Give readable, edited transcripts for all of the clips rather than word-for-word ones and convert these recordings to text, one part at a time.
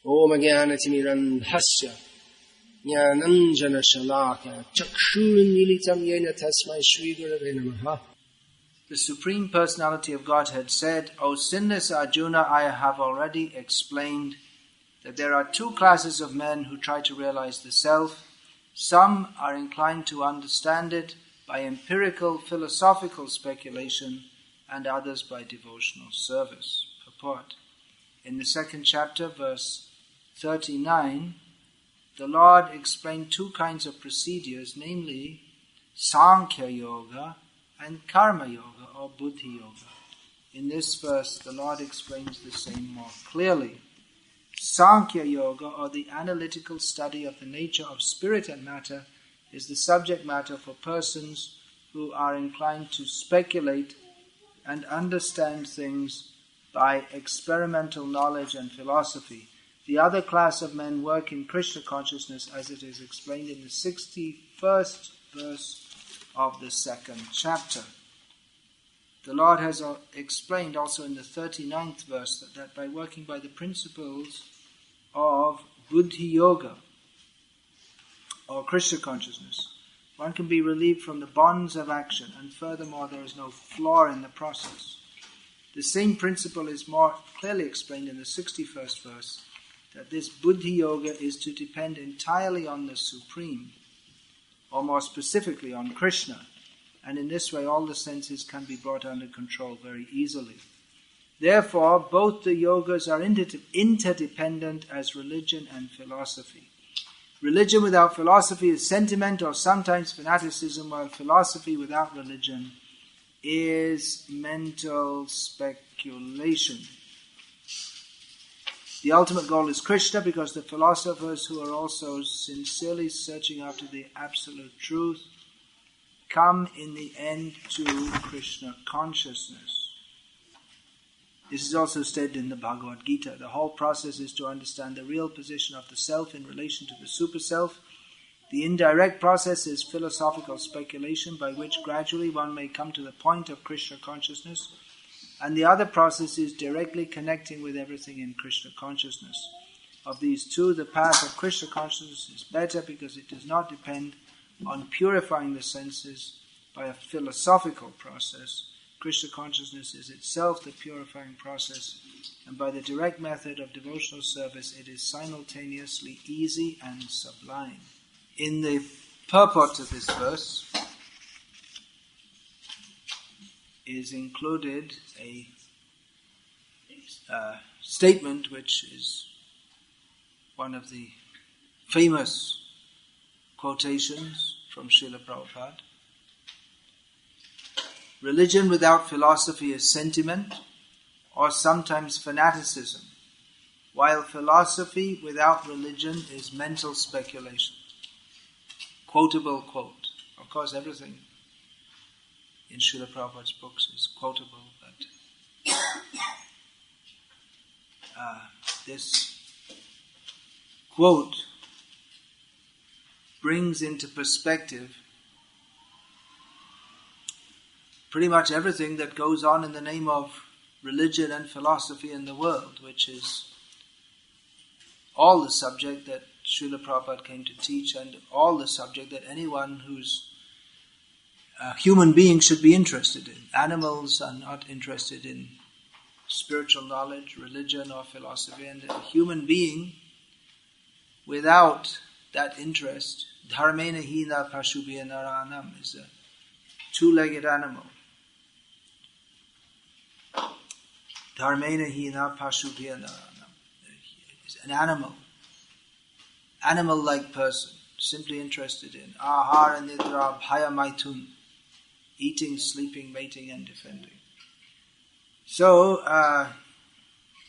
Om Jnanatimirandhasya Jnananjana Shalaka Chakshurunmilitam Yena Tasmai Shri Gurave Namaha. The Supreme Personality of Godhead said, O sinless Arjuna, I have already explained that there are two classes of men who try to realize the self. Some are inclined to understand it by empirical philosophical speculation and others by devotional service. Purport. In the second chapter, verse 39, the Lord explained two kinds of procedures, namely Sankhya Yoga and Karma Yoga or Buddhi Yoga. In this verse, the Lord explains the same more clearly. Sankhya Yoga, or the analytical study of the nature of spirit and matter, is the subject matter for persons who are inclined to speculate and understand things by experimental knowledge and philosophy. The other class of men work in Krishna consciousness as it is explained in the 61st verse of the second chapter. The Lord has explained also in the 39th verse that by working by the principles of Buddhi Yoga or Krishna consciousness, one can be relieved from the bonds of action, and furthermore there is no flaw in the process. The same principle is more clearly explained in the 61st verse, that this Buddhi Yoga is to depend entirely on the Supreme, or more specifically on Krishna, and in this way all the senses can be brought under control very easily. Therefore, both the yogas are interdependent as religion and philosophy. Religion without philosophy is sentiment or sometimes fanaticism, while philosophy without religion is mental speculation. The ultimate goal is Krishna, because the philosophers who are also sincerely searching after the absolute truth come in the end to Krishna consciousness. This is also stated in the Bhagavad-Gita. The whole process is to understand the real position of the self in relation to the super-self. The indirect process is philosophical speculation, by which gradually one may come to the point of Krishna consciousness. And the other process is directly connecting with everything in Krishna consciousness. Of these two, the path of Krishna consciousness is better because it does not depend on purifying the senses by a philosophical process. Krishna consciousness is itself the purifying process, and by the direct method of devotional service it is simultaneously easy and sublime. In the purport to this verse is included a statement which is one of the famous quotations from Srila Prabhupada. Religion without philosophy is sentiment or sometimes fanaticism, while philosophy without religion is mental speculation. Quotable quote. Of course, everything in Srila Prabhupada's books is quotable, but this quote brings into perspective pretty much everything that goes on in the name of religion and philosophy in the world, which is all the subject that Srila Prabhupada came to teach, and all the subject that anyone who's a human being should be interested in. Animals are not interested in spiritual knowledge, religion or philosophy, and a human being without that interest, dharmena hina pashubhya naranam, is a two-legged animal. Dharmena hina pashubhya naranam is an animal-like person, simply interested in ahara nidra bhaya maitun, eating, sleeping, mating and defending. So,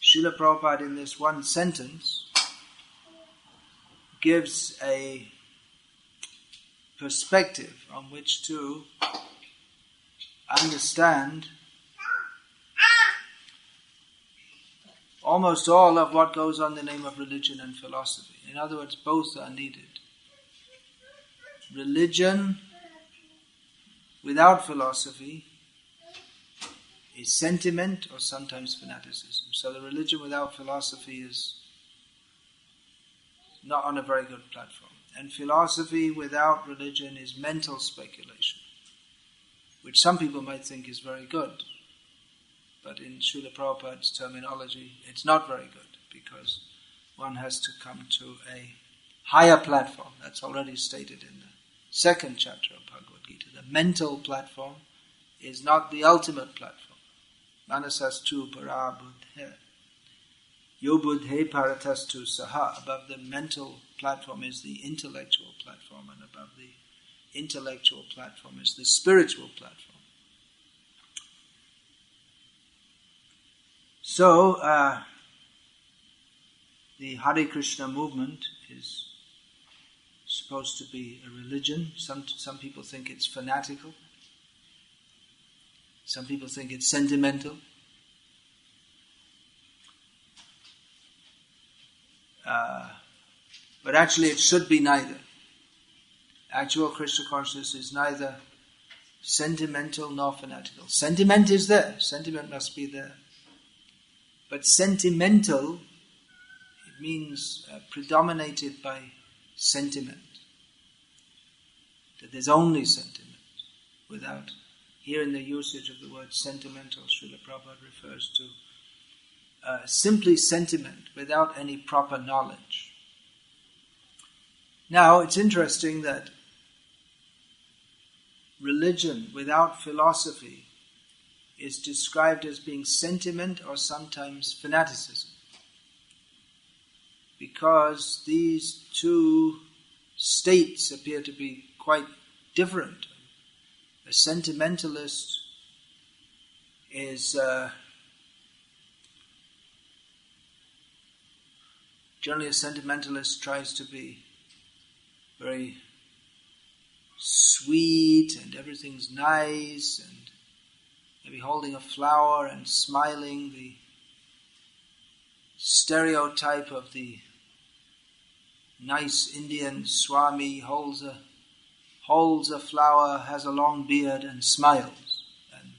Srila Prabhupada in this one sentence gives a perspective on which to understand almost all of what goes on in the name of religion and philosophy. In other words, both are needed. Religion without philosophy is sentiment or sometimes fanaticism. So the religion without philosophy is not on a very good platform. And philosophy without religion is mental speculation, which some people might think is very good. But in Srila Prabhupada's terminology, it's not very good, because one has to come to a higher platform. That's already stated in the second chapter of Bhagavad-Gita. The mental platform is not the ultimate platform. Manasastu para buddhe. Yo buddhe paratastu saha. Above the mental platform is the intellectual platform, and above the intellectual platform is the spiritual platform. So, the Hare Krishna movement is supposed to be a religion. Some people think it's fanatical. Some people think it's sentimental. But actually it should be neither. Actual Krishna consciousness is neither sentimental nor fanatical. Sentiment is there. Sentiment must be there. But sentimental, it means predominated by sentiment. That there's only sentiment. Without, here in the usage of the word sentimental, Srila Prabhupada refers to simply sentiment without any proper knowledge. Now, it's interesting that religion without philosophy is described as being sentiment or sometimes fanaticism, because these two states appear to be quite different. A sentimentalist is generally a sentimentalist tries to be very sweet and everything's nice and maybe holding a flower and smiling, the stereotype of the nice Indian Swami holds a flower, has a long beard and smiles. And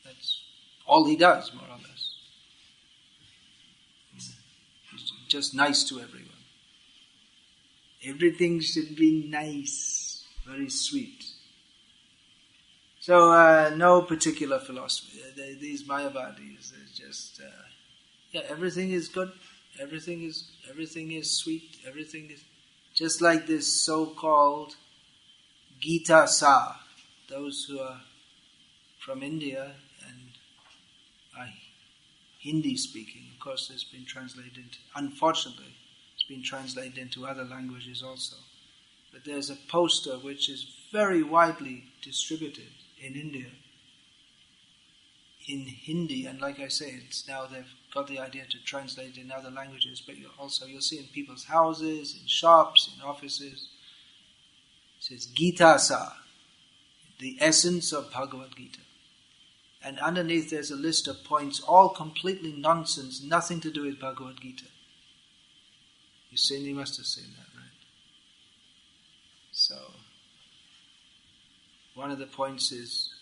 that's all he does, more or less. He's just nice to everyone. Everything should be nice, very sweet. So no particular philosophy. These Mayavadis are just everything is good, everything is sweet, everything is just like this so-called Gita Sa. Those who are from India and are Hindi speaking, of course, it's been translated. Unfortunately, it's been translated into other languages also. But there's a poster which is very widely distributed in India, in Hindi, and like I say, it's now they've got the idea to translate in other languages, but you'll see in people's houses, in shops, in offices. It says Gita Sa, the essence of Bhagavad-Gita. And underneath there's a list of points, all completely nonsense, nothing to do with Bhagavad-Gita. You must have seen that, right? So, one of the points is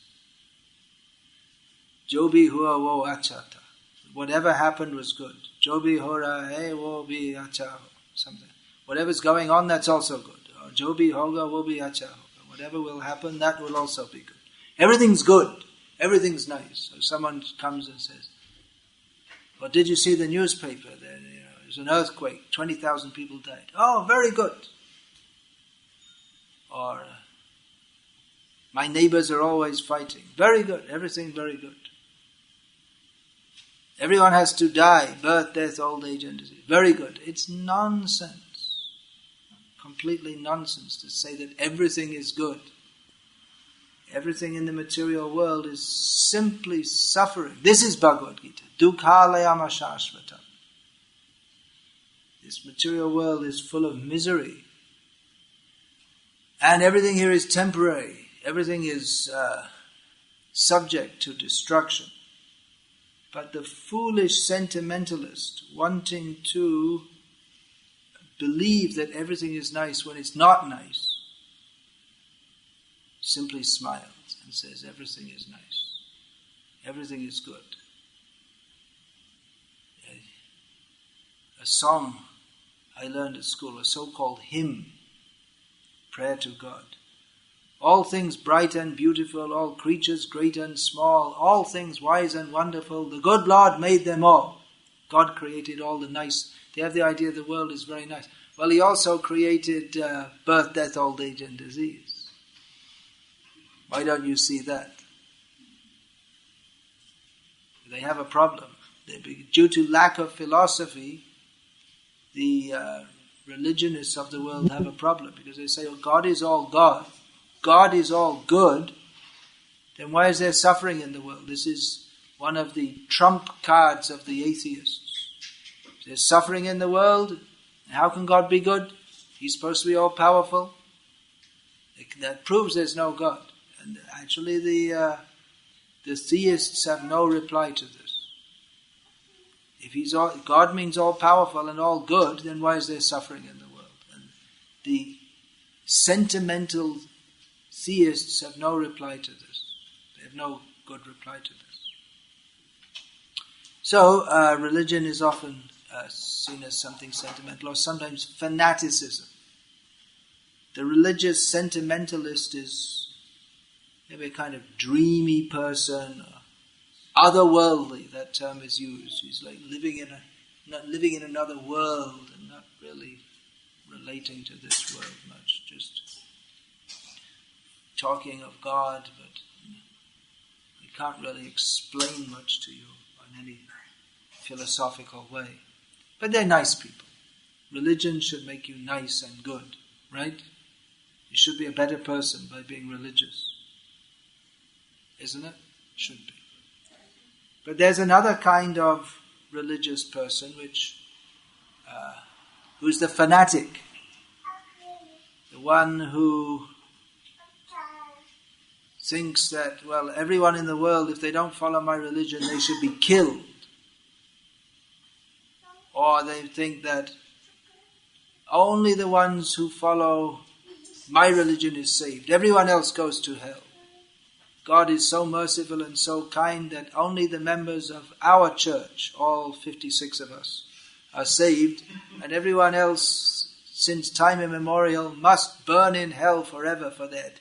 Jo bhi hua wo acha tha. Whatever happened was good. Jo bhi ho raha hai wo bhi acha ho. Something. Whatever's going on, that's also good. Or Jo bhi hoga wo bhi acha hoga. Whatever will happen, that will also be good. Everything's good. Everything's nice. So someone comes and says, well, did you see the newspaper? There's an earthquake. 20,000 people died. Oh, very good. Or my neighbors are always fighting. Very good. Everything very good. Everyone has to die. Birth, death, old age and disease. Very good. It's nonsense. Completely nonsense to say that everything is good. Everything in the material world is simply suffering. This is Bhagavad-Gita. Dukhalayama shashvatam. This material world is full of misery. And everything here is temporary. Everything is subject to destruction. But the foolish sentimentalist, wanting to believe that everything is nice when it's not nice, simply smiles and says everything is nice. Everything is good. A song I learned at school, a so-called hymn, prayer to God. All things bright and beautiful, all creatures great and small, all things wise and wonderful, the good Lord made them all. God created all the nice. They have the idea the world is very nice. Well, He also created birth, death, old age and disease. Why don't you see that? They have a problem. Due to lack of philosophy, the religionists of the world have a problem because they say, oh, God is all God. God is all good. Then why is there suffering in the world? This is one of the trump cards of the atheists. There's suffering in the world. How can God be good? He's supposed to be all powerful. That proves there's no God. And actually the theists have no reply to this. If God means all powerful and all good, then why is there suffering in the world? And the sentimental theists have no reply to this. They have no good reply to this. So religion is often seen as something sentimental, or sometimes fanaticism. The religious sentimentalist is maybe a kind of dreamy person, otherworldly, that term is used. He's like living in another world and not really relating to this world much, just talking of God, but he can't really explain much to you in any philosophical way. But they're nice people. Religion should make you nice and good, right? You should be a better person by being religious. Isn't it? Should be. But there's another kind of religious person who's the fanatic. The one who thinks that, well, everyone in the world, if they don't follow my religion, they should be killed. Or they think that only the ones who follow my religion is saved. Everyone else goes to hell. God is so merciful and so kind that only the members of our church, all 56 of us, are saved, and everyone else, since time immemorial, must burn in hell forever for their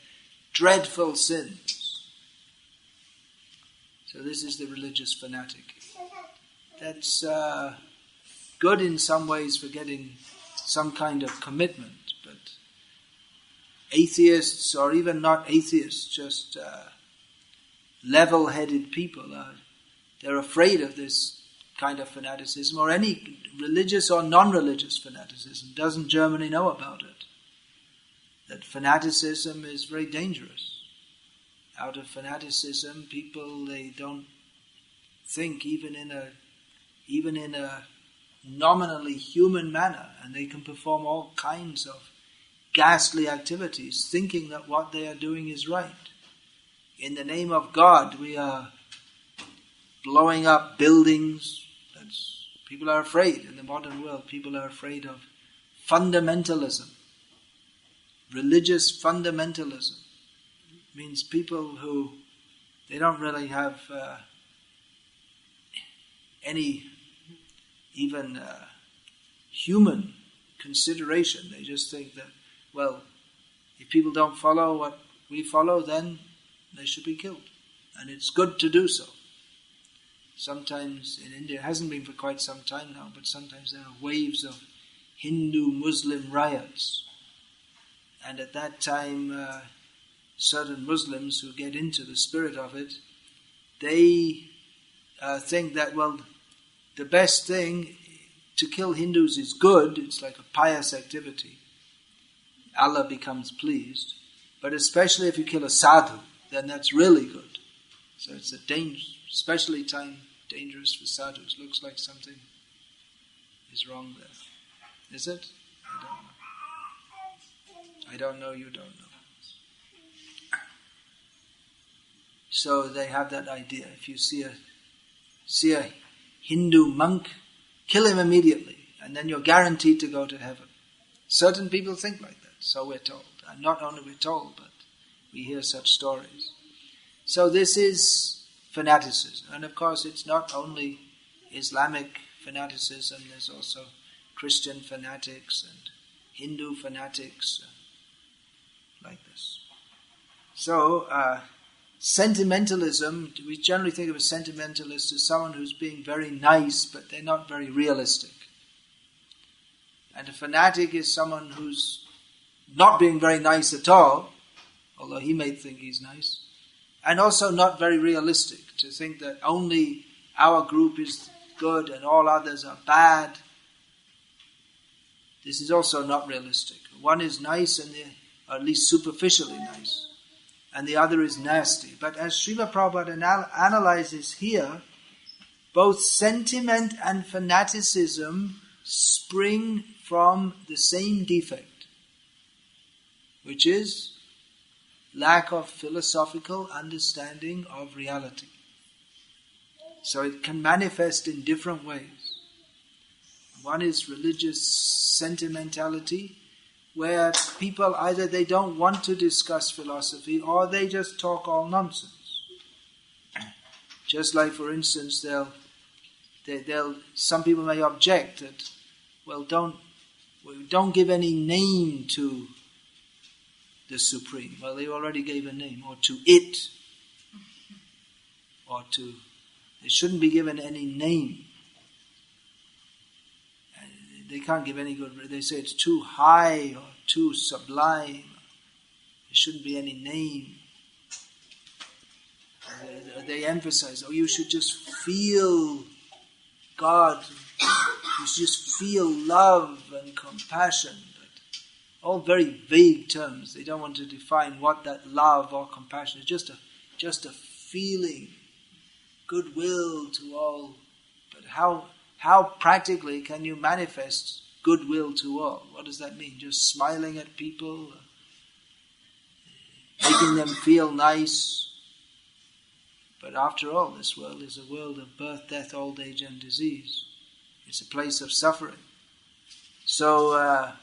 dreadful sins. So this is the religious fanatic. That's good in some ways for getting some kind of commitment, but atheists, or even not atheists, just level-headed people, they're afraid of this kind of fanaticism, or any religious or non-religious fanaticism. Doesn't Germany know about it? That fanaticism is very dangerous. Out of fanaticism, people, they don't think even in a nominally human manner, and they can perform all kinds of ghastly activities, thinking that what they are doing is right. In the name of God, we are blowing up buildings. People are afraid. In the modern world, people are afraid of fundamentalism. Religious fundamentalism means people who, they don't really have any even human consideration. They just think that, well, if people don't follow what we follow, then they should be killed. And it's good to do so. Sometimes in India, it hasn't been for quite some time now, but sometimes there are waves of Hindu-Muslim riots. And at that time, certain Muslims who get into the spirit of it, they think that, well, the best thing to kill Hindus is good. It's like a pious activity. Allah becomes pleased. But especially if you kill a sadhu, then that's really good. So it's a especially dangerous for sadhus. Looks like something is wrong there. Is it? I don't know. You don't know. So they have that idea. If you see a Hindu monk, kill him immediately, and then you're guaranteed to go to heaven. Certain people think like that, so we're told. And not only we're told, but we hear such stories. So this is fanaticism. And of course, it's not only Islamic fanaticism, there's also Christian fanatics and Hindu fanatics, like this. So, sentimentalism, we generally think of a sentimentalist as someone who's being very nice, but they're not very realistic. And a fanatic is someone who's not being very nice at all, although he may think he's nice, and also not very realistic, to think that only our group is good and all others are bad. This is also not realistic. One is nice, or at least superficially nice, and the other is nasty. But as Srila Prabhupada analyzes here, both sentiment and fanaticism spring from the same defect, which is lack of philosophical understanding of reality. So it can manifest in different ways. One is religious sentimentality, where people either they don't want to discuss philosophy or they just talk all nonsense. Just like, for instance, some people may object that, well, don't give any name to the Supreme. Well, they already gave a name, or to it, or to. They shouldn't be given any name. They can't give any good. They say it's too high or too sublime. There shouldn't be any name. They emphasize, you should just feel God. You should just feel love and compassion. But all very vague terms. They don't want to define what that love or compassion is. Just a feeling, goodwill to all. But how practically can you manifest goodwill to all? What does that mean? Just smiling at people, making them feel nice. But after all, this world is a world of birth, death, old age and disease. It's a place of suffering. So,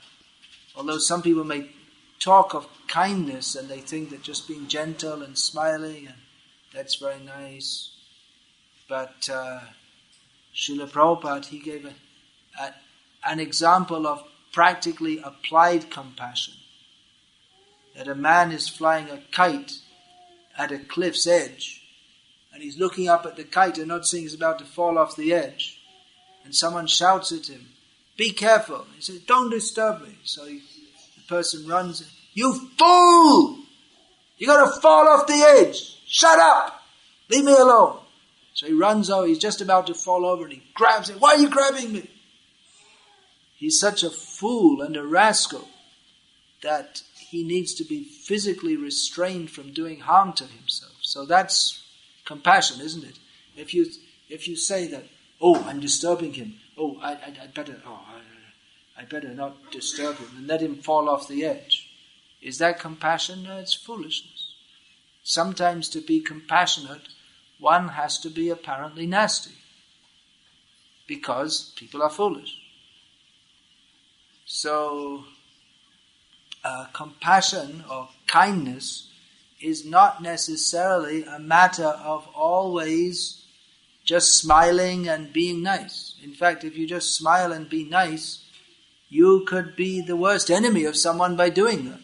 although some people may talk of kindness and they think that just being gentle and smiling, and that's very nice, but Srila Prabhupada, he gave an example of practically applied compassion. That a man is flying a kite at a cliff's edge, and he's looking up at the kite and not seeing he's about to fall off the edge. And someone shouts at him, "Be careful." He says, "Don't disturb me." So the person runs, "You fool! You're going to fall off the edge. Shut up! Leave me alone." So he runs over, he's just about to fall over and he grabs him. "Why are you grabbing me?" He's such a fool and a rascal that he needs to be physically restrained from doing harm to himself. So that's compassion, isn't it? If you say that, I'm disturbing him. I'd better not disturb him and let him fall off the edge. Is that compassion? No, it's foolishness. Sometimes to be compassionate, one has to be apparently nasty because people are foolish. So, compassion or kindness is not necessarily a matter of always just smiling and being nice. In fact, if you just smile and be nice, you could be the worst enemy of someone by doing that.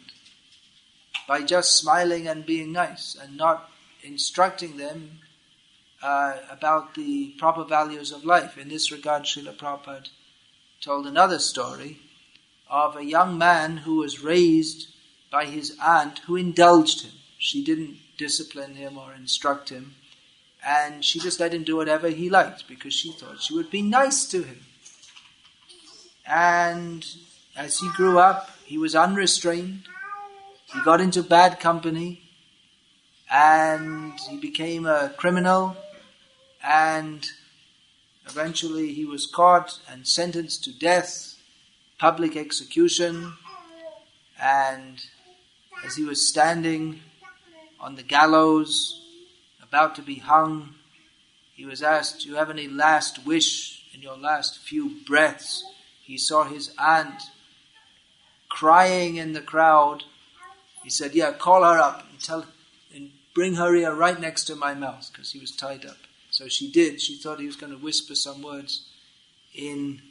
By just smiling and being nice and not instructing them about the proper values of life. In this regard, Srila Prabhupada told another story of a young man who was raised by his aunt who indulged him. She didn't discipline him or instruct him, and she just let him do whatever he liked because she thought she would be nice to him. And as he grew up, he was unrestrained. He got into bad company, and he became a criminal, and eventually he was caught and sentenced to death, public execution. And as he was standing on the gallows, about to be hung, he was asked, "Do you have any last wish in your last few breaths?" He saw his aunt crying in the crowd. He said, "Yeah, call her up and bring her here right next to my mouth," because he was tied up. So she did. She thought he was going to whisper some words in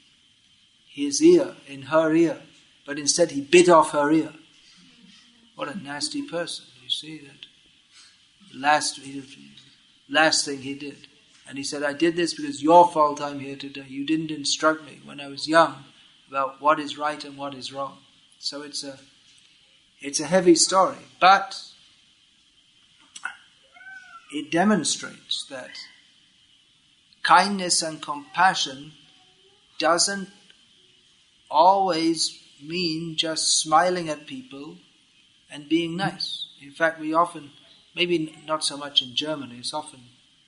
his ear, in her ear, but instead he bit off her ear. What a nasty person, you see that. Last thing he did. And he said, I did this because your fault I'm here today. You didn't instruct me when I was young about what is right and what is wrong. So it's a heavy story, but it demonstrates that kindness and compassion doesn't always mean just smiling at people and being nice. In fact, we often, maybe not so much in Germany, it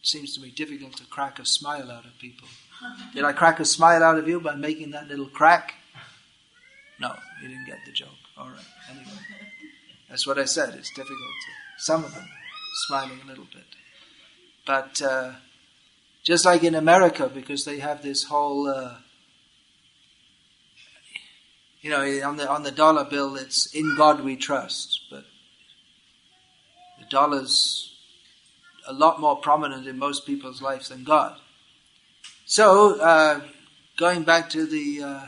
seems to me difficult to crack a smile out of people. Did I crack a smile out of you by making that little crack? No, you didn't get the joke. All right, anyway. That's what I said, it's difficult to, some of them, smiling a little bit. But just like in America, because they have this whole, on the dollar bill, it's "In God We Trust," but the dollar's a lot more prominent in most people's lives than God. So, going back to the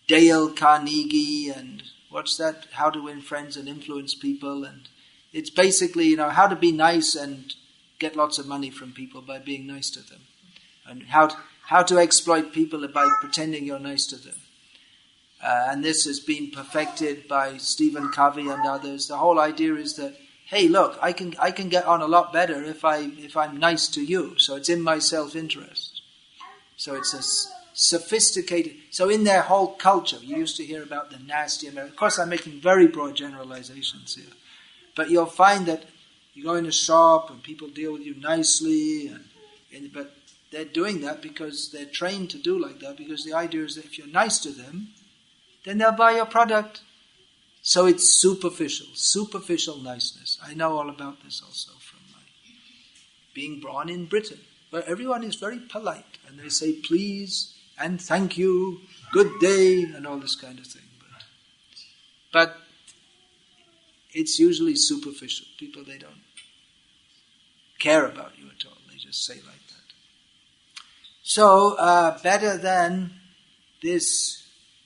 Dale Carnegie and what's that? How to Win Friends and Influence People, and it's basically how to be nice and get lots of money from people by being nice to them, and how to exploit people by pretending you're nice to them. And this has been perfected by Stephen Covey and others. The whole idea is that, hey, look, I can get on a lot better if I'm nice to you. So it's in my self-interest. So it's a sophisticated. So in their whole culture, you used to hear about the nasty American. Of course, I'm making very broad generalizations here, but you'll find that you go in a shop and people deal with you nicely, but they're doing that because they're trained to do like that. Because the idea is that if you're nice to them, then they'll buy your product. So it's superficial niceness. I know all about this also from my being born in Britain, where everyone is very polite and they say please and thank you, good day, and all this kind of thing. But it's usually superficial. People, they don't care about you at all. They just say like that. So better than this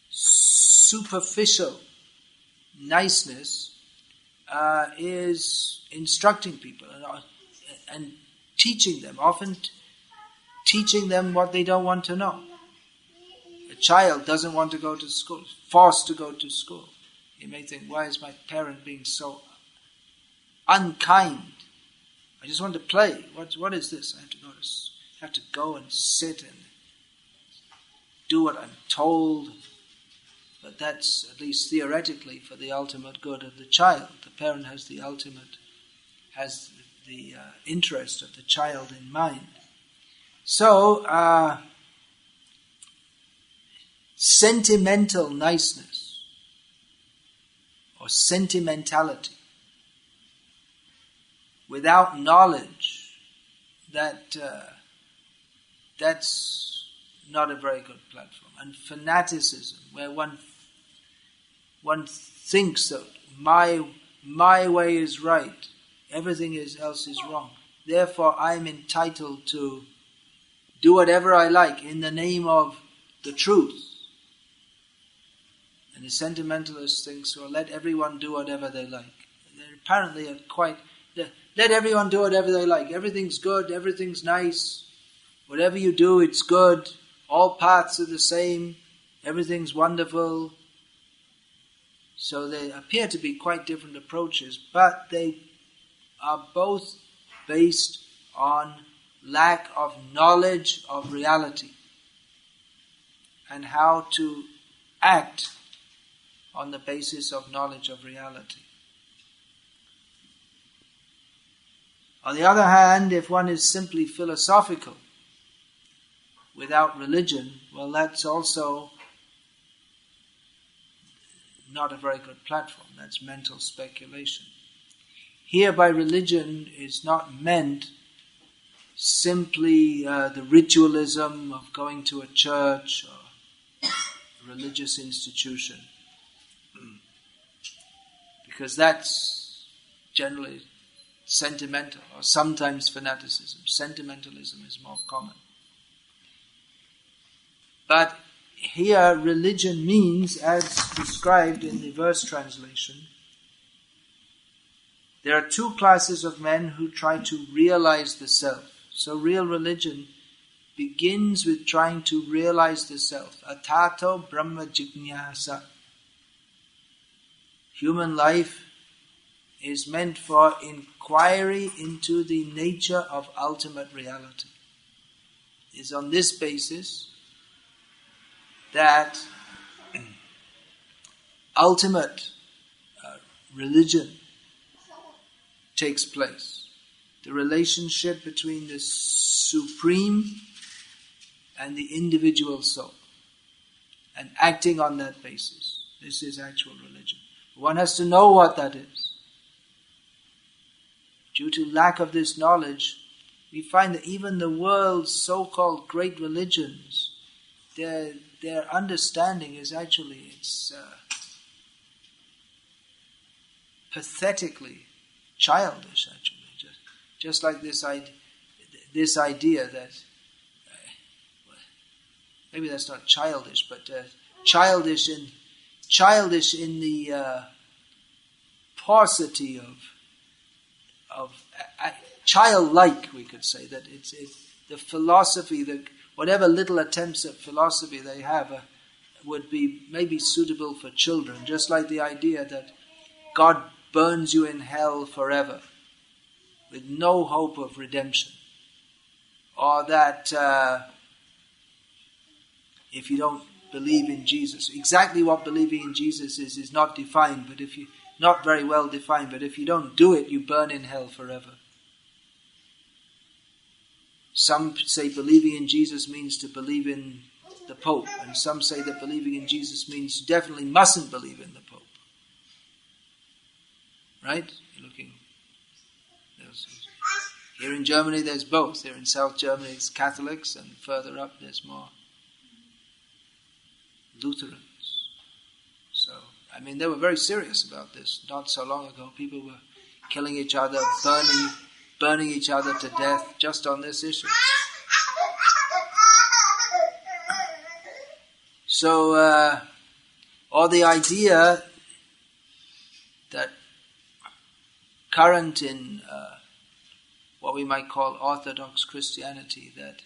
superficial niceness is instructing people and teaching them, often teaching them what they don't want to know. A child doesn't want to go to school, forced to go to school. You may think, why is my parent being so unkind? I just want to play. What is this? I have to go and sit and do what I'm told. But that's, at least theoretically, for the ultimate good of the child. The parent has the interest of the child in mind. So, sentimental niceness or sentimentality without knowledge, that's not a very good platform. And fanaticism, where one thinks that my way is right, everything else is wrong. Therefore, I'm entitled to do whatever I like in the name of the truth. And the sentimentalist thinks, well, let everyone do whatever they like. They apparently are let everyone do whatever they like. Everything's good, everything's nice. Whatever you do, it's good. All paths are the same. Everything's wonderful. So they appear to be quite different approaches, but they are both based on lack of knowledge of reality and how to act on the basis of knowledge of reality. On the other hand, if one is simply philosophical without religion, well, that's also not a very good platform. That's mental speculation. Here, by religion is not meant simply the ritualism of going to a church or a religious institution, because that's generally sentimental or sometimes fanaticism. Sentimentalism is more common. But here religion means, as described in the verse translation, there are two classes of men who try to realize the self. So real religion begins with trying to realize the self. Atato Brahma Jignasa. Human life is meant for inquiry into the nature of ultimate reality. It's on this basis that ultimate religion takes place. The relationship between the supreme and the individual soul. And acting on that basis. This is actual religion. One has to know what that is. Due to lack of this knowledge, we find that even the world's so-called great religions, their understanding is actually, it's pathetically childish, actually. Just like this idea that, maybe that's not childish, but childish in the paucity of childlike, we could say, that it's the philosophy, that whatever little attempts at philosophy they have would be maybe suitable for children, just like the idea that God burns you in hell forever with no hope of redemption, or that if you don't believe in Jesus, exactly what believing in Jesus is not defined, but if you not very well defined, but if you don't do it, you burn in hell forever. Some say believing in Jesus means to believe in the Pope, and some say that believing in Jesus means you definitely mustn't believe in the Pope. Right? You're looking. Here in Germany there's both. Here in South Germany it's Catholics, and further up there's more Lutherans. So, I mean, they were very serious about this. Not so long ago, people were killing each other, burning each other to death just on this issue. So, or the idea that current in what we might call Orthodox Christianity, that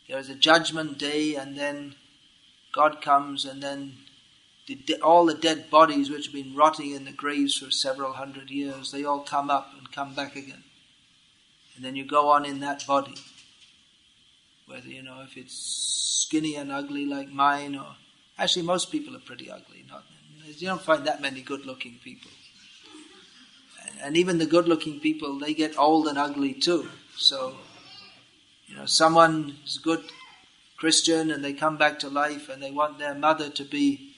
there is a judgment day and then God comes and then all the dead bodies which have been rotting in the graves for several hundred years, they all come up and come back again. And then you go on in that body. Whether, if it's skinny and ugly like mine, or... Actually, most people are pretty ugly. You don't find that many good-looking people. And even the good-looking people, they get old and ugly too. So, someone is a good Christian and they come back to life and they want their mother to be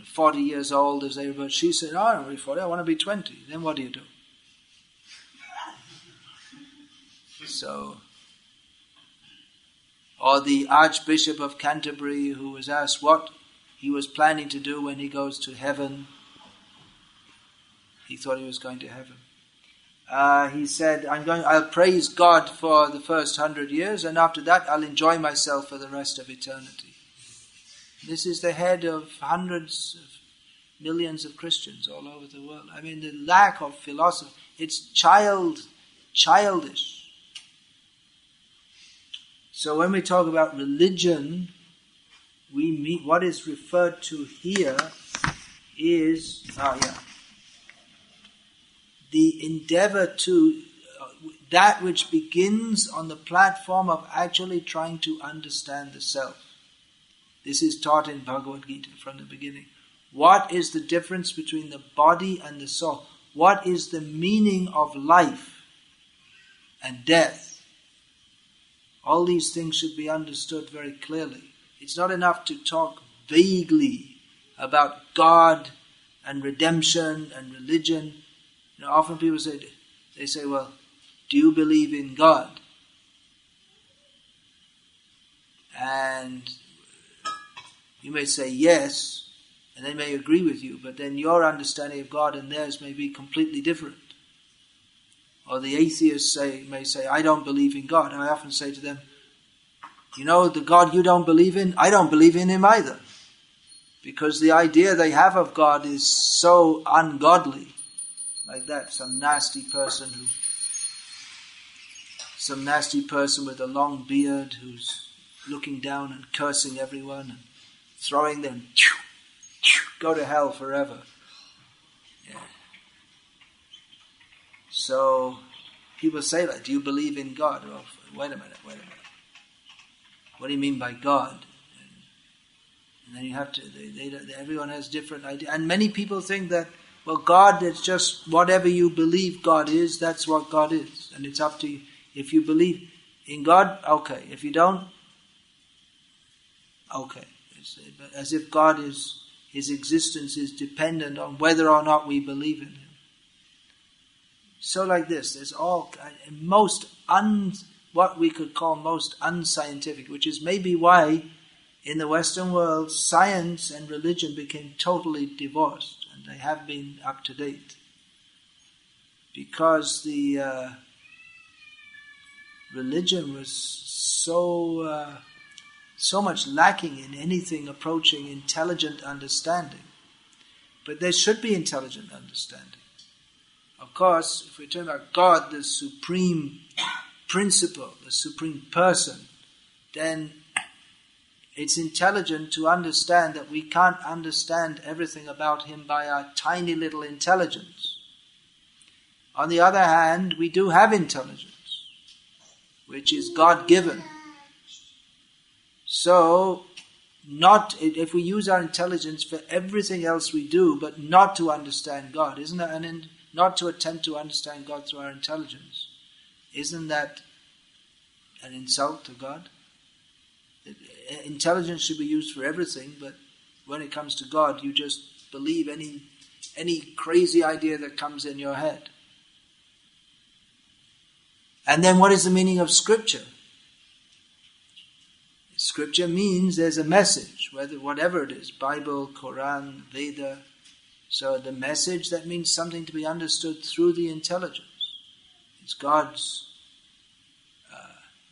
40 years old as they were, but she said, I don't want to be 40, I want to be 20. Then what do you do? So, or the Archbishop of Canterbury who was asked what he was planning to do when he goes to heaven. He thought he was going to heaven. He said, I'll praise God for the first 100 years, and after that I'll enjoy myself for the rest of eternity. This is the head of hundreds of millions of Christians all over the world. I mean, the lack of philosophy, it's childish. So when we talk about religion, we mean what is referred to here is the endeavor to that which begins on the platform of actually trying to understand the self. This is taught in Bhagavad-Gita from the beginning. What is the difference between the body and the soul? What is the meaning of life and death? All these things should be understood very clearly. It's not enough to talk vaguely about God and redemption and religion. Often people say, well, do you believe in God? And you may say yes, and they may agree with you, but then your understanding of God and theirs may be completely different. Or the atheists may say, I don't believe in God. And I often say to them, You know, the God you don't believe in, I don't believe in him either. Because the idea they have of God is so ungodly. Like that, some nasty person with a long beard who's looking down and cursing everyone and throwing them, go to hell forever. Yeah. So people say like, do you believe in God? Oh, wait a minute. What do you mean by God? And then you have to, everyone has different ideas. And many people think that, well, God is just whatever you believe God is, that's what God is. And it's up to you. If you believe in God, okay. If you don't, okay. As if God is, his existence is dependent on whether or not we believe in him. So like this, there's all what we could call most unscientific, which is maybe why in the Western world science and religion became totally divorced, and they have been up to date. Because the religion was so much lacking in anything approaching intelligent understanding. But there should be intelligent understanding. Of course, if we talk about God, the supreme principle, the supreme person, then it's intelligent to understand that we can't understand everything about him by our tiny little intelligence. On the other hand, we do have intelligence, which is God-given. So, if we use our intelligence for everything else we do, but not to understand God, isn't that not to attempt to understand God through our intelligence, isn't that an insult to God? Intelligence should be used for everything, but when it comes to God, you just believe any crazy idea that comes in your head. And then what is the meaning of Scripture? Scripture means there's a message, whatever it is, Bible, Quran, Veda. So the message, that means something to be understood through the intelligence. It's God's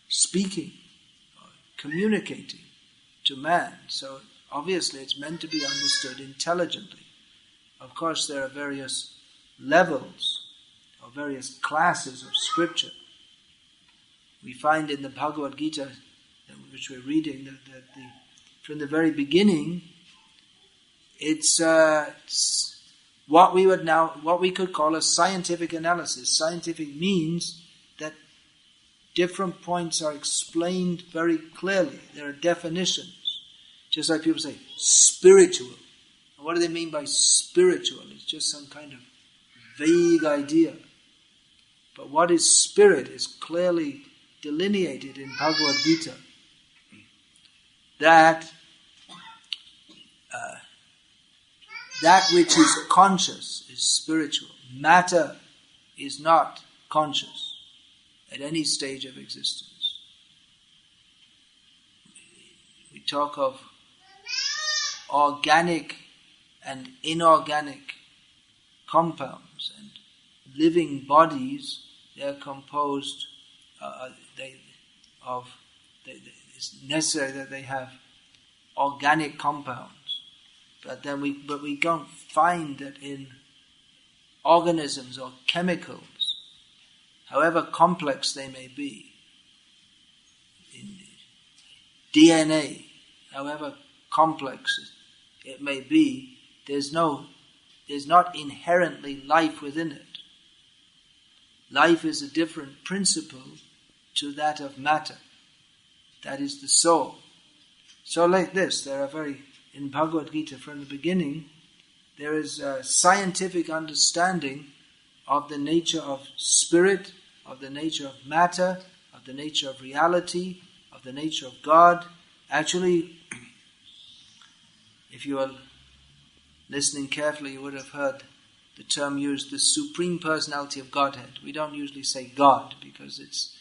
speaking, or communicating to man. So obviously it's meant to be understood intelligently. Of course there are various levels or various classes of Scripture. We find in the Bhagavad-Gita, which we're reading, that from the very beginning, it's what we could call a scientific analysis. Scientific means that different points are explained very clearly. There are definitions. Just like people say, spiritual. And what do they mean by spiritual? It's just some kind of vague idea. But what is spirit is clearly delineated in Bhagavad-Gita. That which is conscious is spiritual. Matter is not conscious at any stage of existence. We talk of organic and inorganic compounds, and living bodies. They are composed. It's necessary that they have organic compounds. But we don't find that in organisms or chemicals, however complex they may be, in DNA, however complex it may be, there's not inherently life within it. Life is a different principle to that of matter. That is the soul. So like this, in Bhagavad-Gita from the beginning, there is a scientific understanding of the nature of spirit, of the nature of matter, of the nature of reality, of the nature of God. Actually, if you are listening carefully, you would have heard the term used, the Supreme Personality of Godhead. We don't usually say God because it's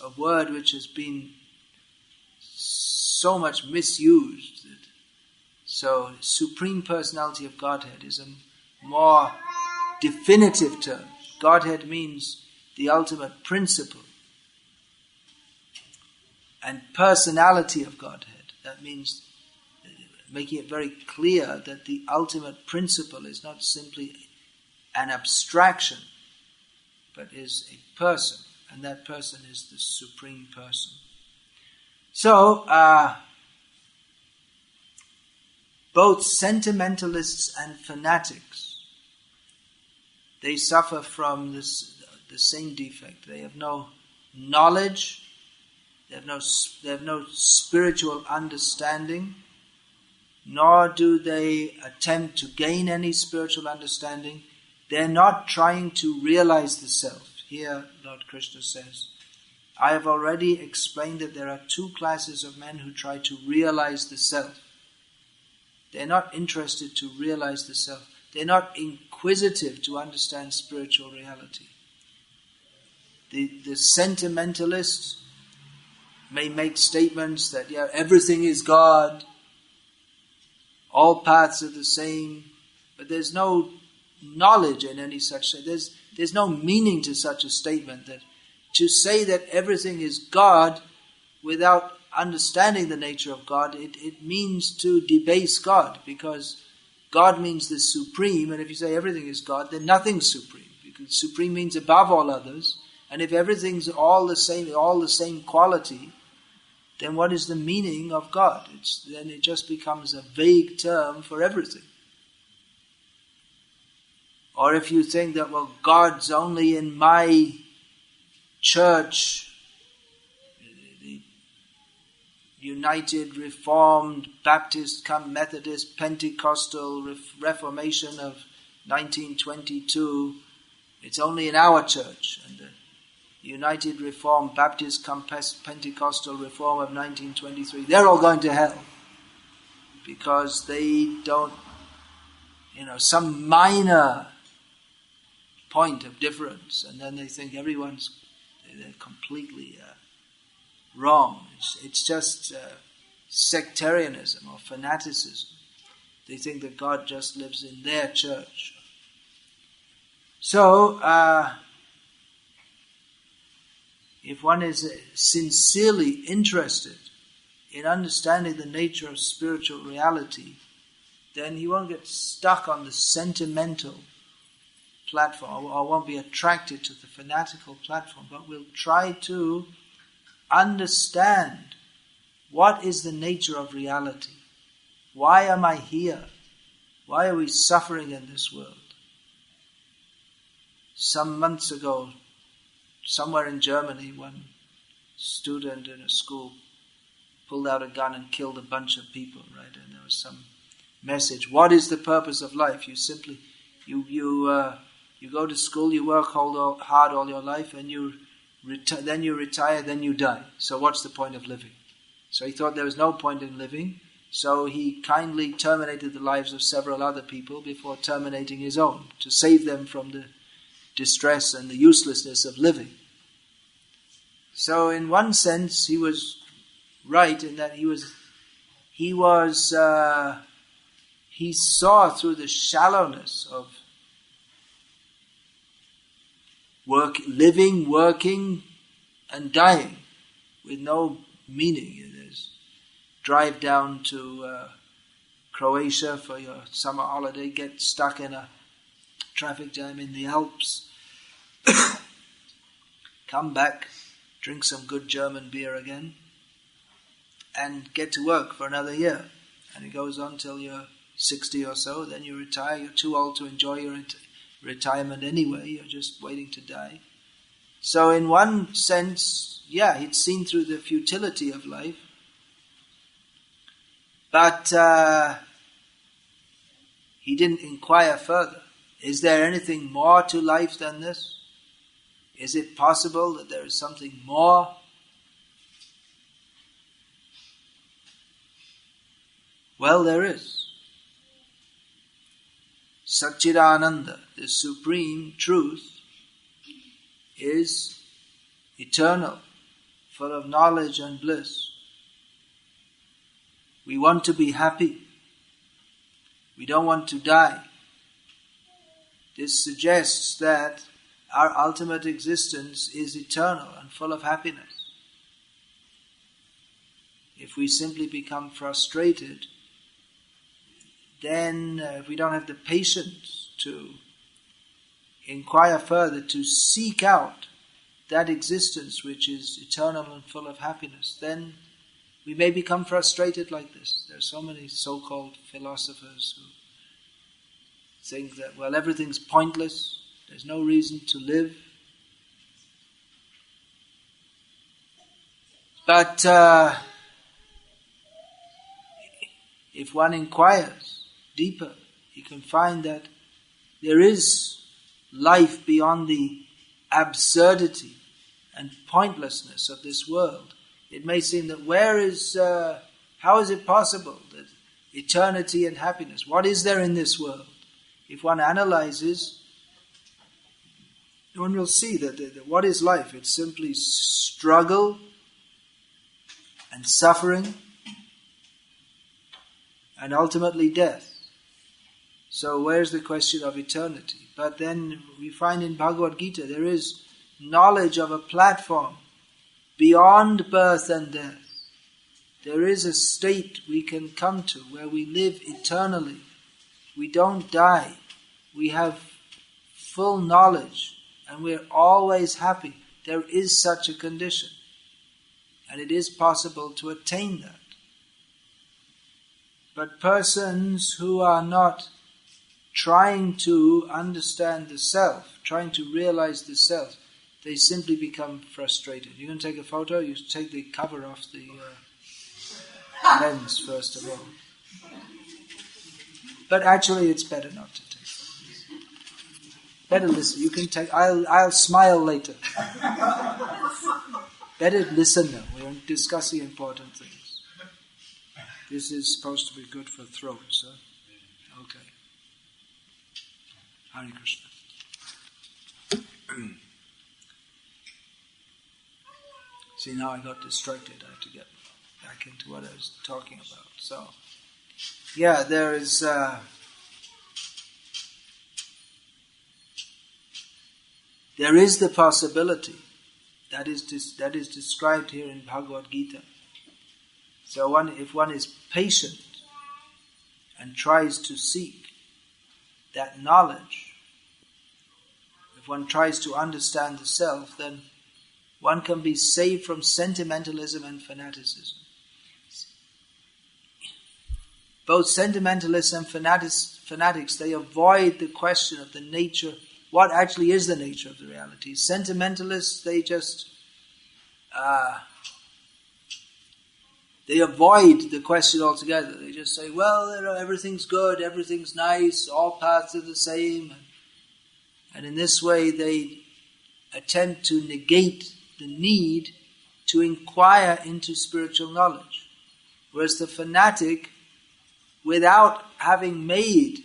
a word which has been so much misused. So, Supreme Personality of Godhead is a more definitive term. Godhead means the ultimate principle. and personality of Godhead. That means making it very clear that the ultimate principle is not simply an abstraction, but is a person, and that person is the Supreme Person. So, both sentimentalists and fanatics, they suffer from the same defect. They have no knowledge, they have no spiritual understanding, nor do they attempt to gain any spiritual understanding. They're not trying to realize the self. Here, Lord Krishna says, I have already explained that there are two classes of men who try to realize the self. They're not interested to realize the self. They're not inquisitive to understand spiritual reality. The sentimentalists may make statements that, yeah, everything is God, all paths are the same, but there's no knowledge in any such thing. There's no meaning to such a statement. That to say that everything is God without understanding the nature of God, it means to debase God, because God means the supreme, and if you say everything is God, then nothing's supreme, because supreme means above all others, and if everything's all the same quality, then what is the meaning of God? Then it just becomes a vague term for everything. Or if you think that, well, God's only in my church, the United, Reformed, Baptist, Methodist, Pentecostal Reformation of 1922, it's only in our church. And the United, Reformed, Baptist, Pentecostal Reform of 1923, they're all going to hell because they don't, some minor point of difference, and then they think they're completely wrong. It's just sectarianism or fanaticism. They think that God just lives in their church. So, if one is sincerely interested in understanding the nature of spiritual reality, then he won't get stuck on the sentimental platform, or won't be attracted to the fanatical platform, but will try to understand what is the nature of reality. Why am I here? Why are we suffering in this world? Some months ago, somewhere in Germany, one student in a school pulled out a gun and killed a bunch of people, right? And there was some message. What is the purpose of life? You go to school, you work hard all your life, and then you retire, then you die. So what's the point of living? So he thought there was no point in living, so he kindly terminated the lives of several other people before terminating his own, to save them from the distress and the uselessness of living. So in one sense, he was right in that he saw through the shallowness of living, working, and dying with no meaning. There's drive down to Croatia for your summer holiday, get stuck in a traffic jam in the Alps, come back, drink some good German beer again, and get to work for another year. And it goes on till you're 60 or so, then you retire. You're too old to enjoy your retirement anyway, you're just waiting to die. So in one sense, yeah, he'd seen through the futility of life, but he didn't inquire further. Is there anything more to life than this? Is it possible that there is something more? Well, there is. Satchidananda, the supreme truth, is eternal, full of knowledge and bliss. We want to be happy. We don't want to die. This suggests that our ultimate existence is eternal and full of happiness. if we simply become frustrated, then if we don't have the patience to inquire further, to seek out that existence which is eternal and full of happiness, then we may become frustrated like this. There are so many so-called philosophers who think that, well, everything's pointless, there's no reason to live. But if one inquires deeper, you can find that there is life beyond the absurdity and pointlessness of this world. It may seem that how is it possible that eternity and happiness, what is there in this world? If one analyzes, one will see that what is life? It's simply struggle and suffering and ultimately death. So where's the question of eternity? But then we find in Bhagavad-Gita there is knowledge of a platform beyond birth and death. There is a state we can come to where we live eternally. We don't die. We have full knowledge and we're always happy. There is such a condition. And it is possible to attain that. But persons who are not trying to understand the self, trying to realize the self, they simply become frustrated. You can take a photo, you take the cover off the lens first of all. But actually it's better not to take photos. Better listen. You can take, I'll smile later. Better listen now. We're discussing important things. This is supposed to be good for throat, so okay. Hare Krishna. See, now I got distracted. I have to get back into what I was talking about. So, yeah, there is the possibility that is described here in Bhagavad-Gita. So if one is patient and tries to seek that knowledge, if one tries to understand the self, then one can be saved from sentimentalism and fanaticism. Both sentimentalists and fanatics, they avoid the question of the nature, what actually is the nature of the reality. Sentimentalists, they just they avoid the question altogether. They just say, well, everything's good, everything's nice, all paths are the same. And in this way they attempt to negate the need to inquire into spiritual knowledge. Whereas the fanatic, without having made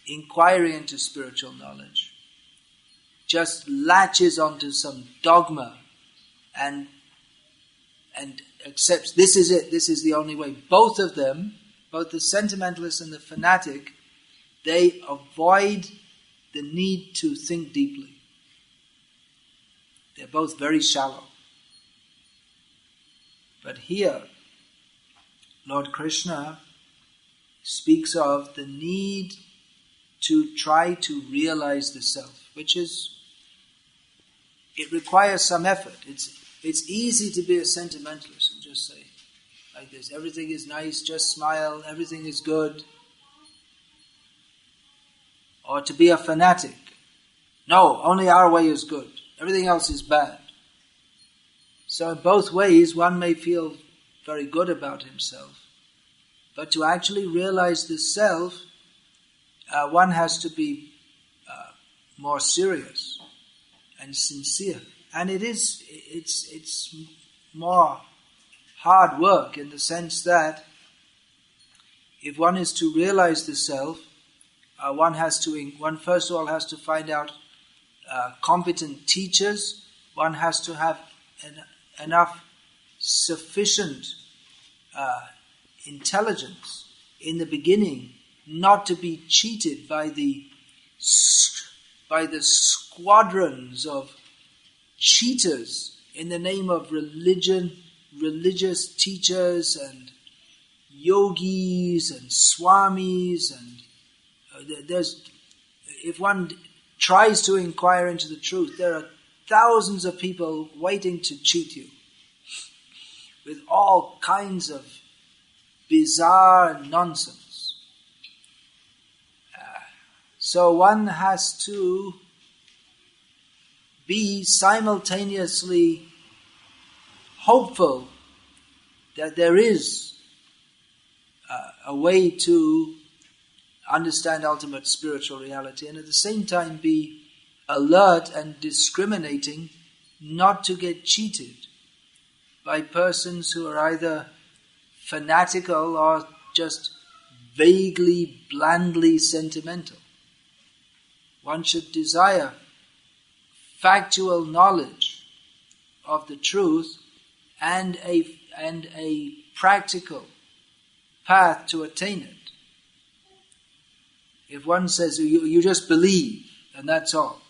inquiry into spiritual knowledge, just latches onto some dogma and accepts this is it, this is the only way. Both of them, both the sentimentalist and the fanatic, they avoid the need to think deeply. They're both very shallow. But here, Lord Krishna speaks of the need to try to realize the self, which is, it requires some effort. It's easy to be a sentimentalist and just say like this, everything is nice, just smile, everything is good. Or to be a fanatic. No, only our way is good. Everything else is bad. So in both ways, one may feel very good about himself. But to actually realize the self, one has to be more serious and sincere. And it's more hard work in the sense that if one is to realize the self, one first of all has to find out competent teachers. One has to have enough sufficient intelligence in the beginning not to be cheated by the squadrons of cheaters in the name of religion religious teachers and yogis and swamis, and if one tries to inquire into the truth, there are thousands of people waiting to cheat you with all kinds of bizarre nonsense. So one has to be simultaneously hopeful that there is a way to understand ultimate spiritual reality, and at the same time be alert and discriminating not to get cheated by persons who are either fanatical or just vaguely, blandly sentimental. One should desire factual knowledge of the truth and a practical path to attain it. If one says, you just believe, and that's all,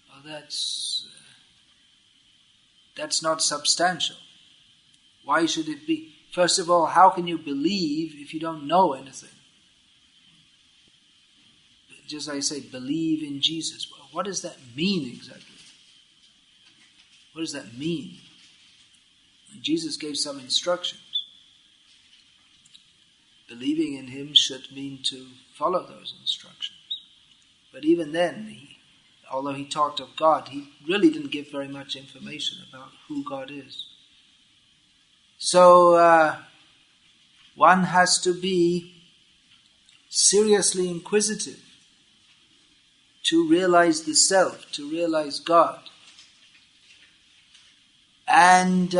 well, that's not substantial. Why should it be? First of all, how can you believe if you don't know anything? Just like I say, believe in Jesus. Well, what does that mean exactly? What does that mean? And Jesus gave some instructions. Believing in him should mean to follow those instructions. But even then, although he talked of God, he really didn't give very much information about who God is. So one has to be seriously inquisitive to realize the self, to realize God. And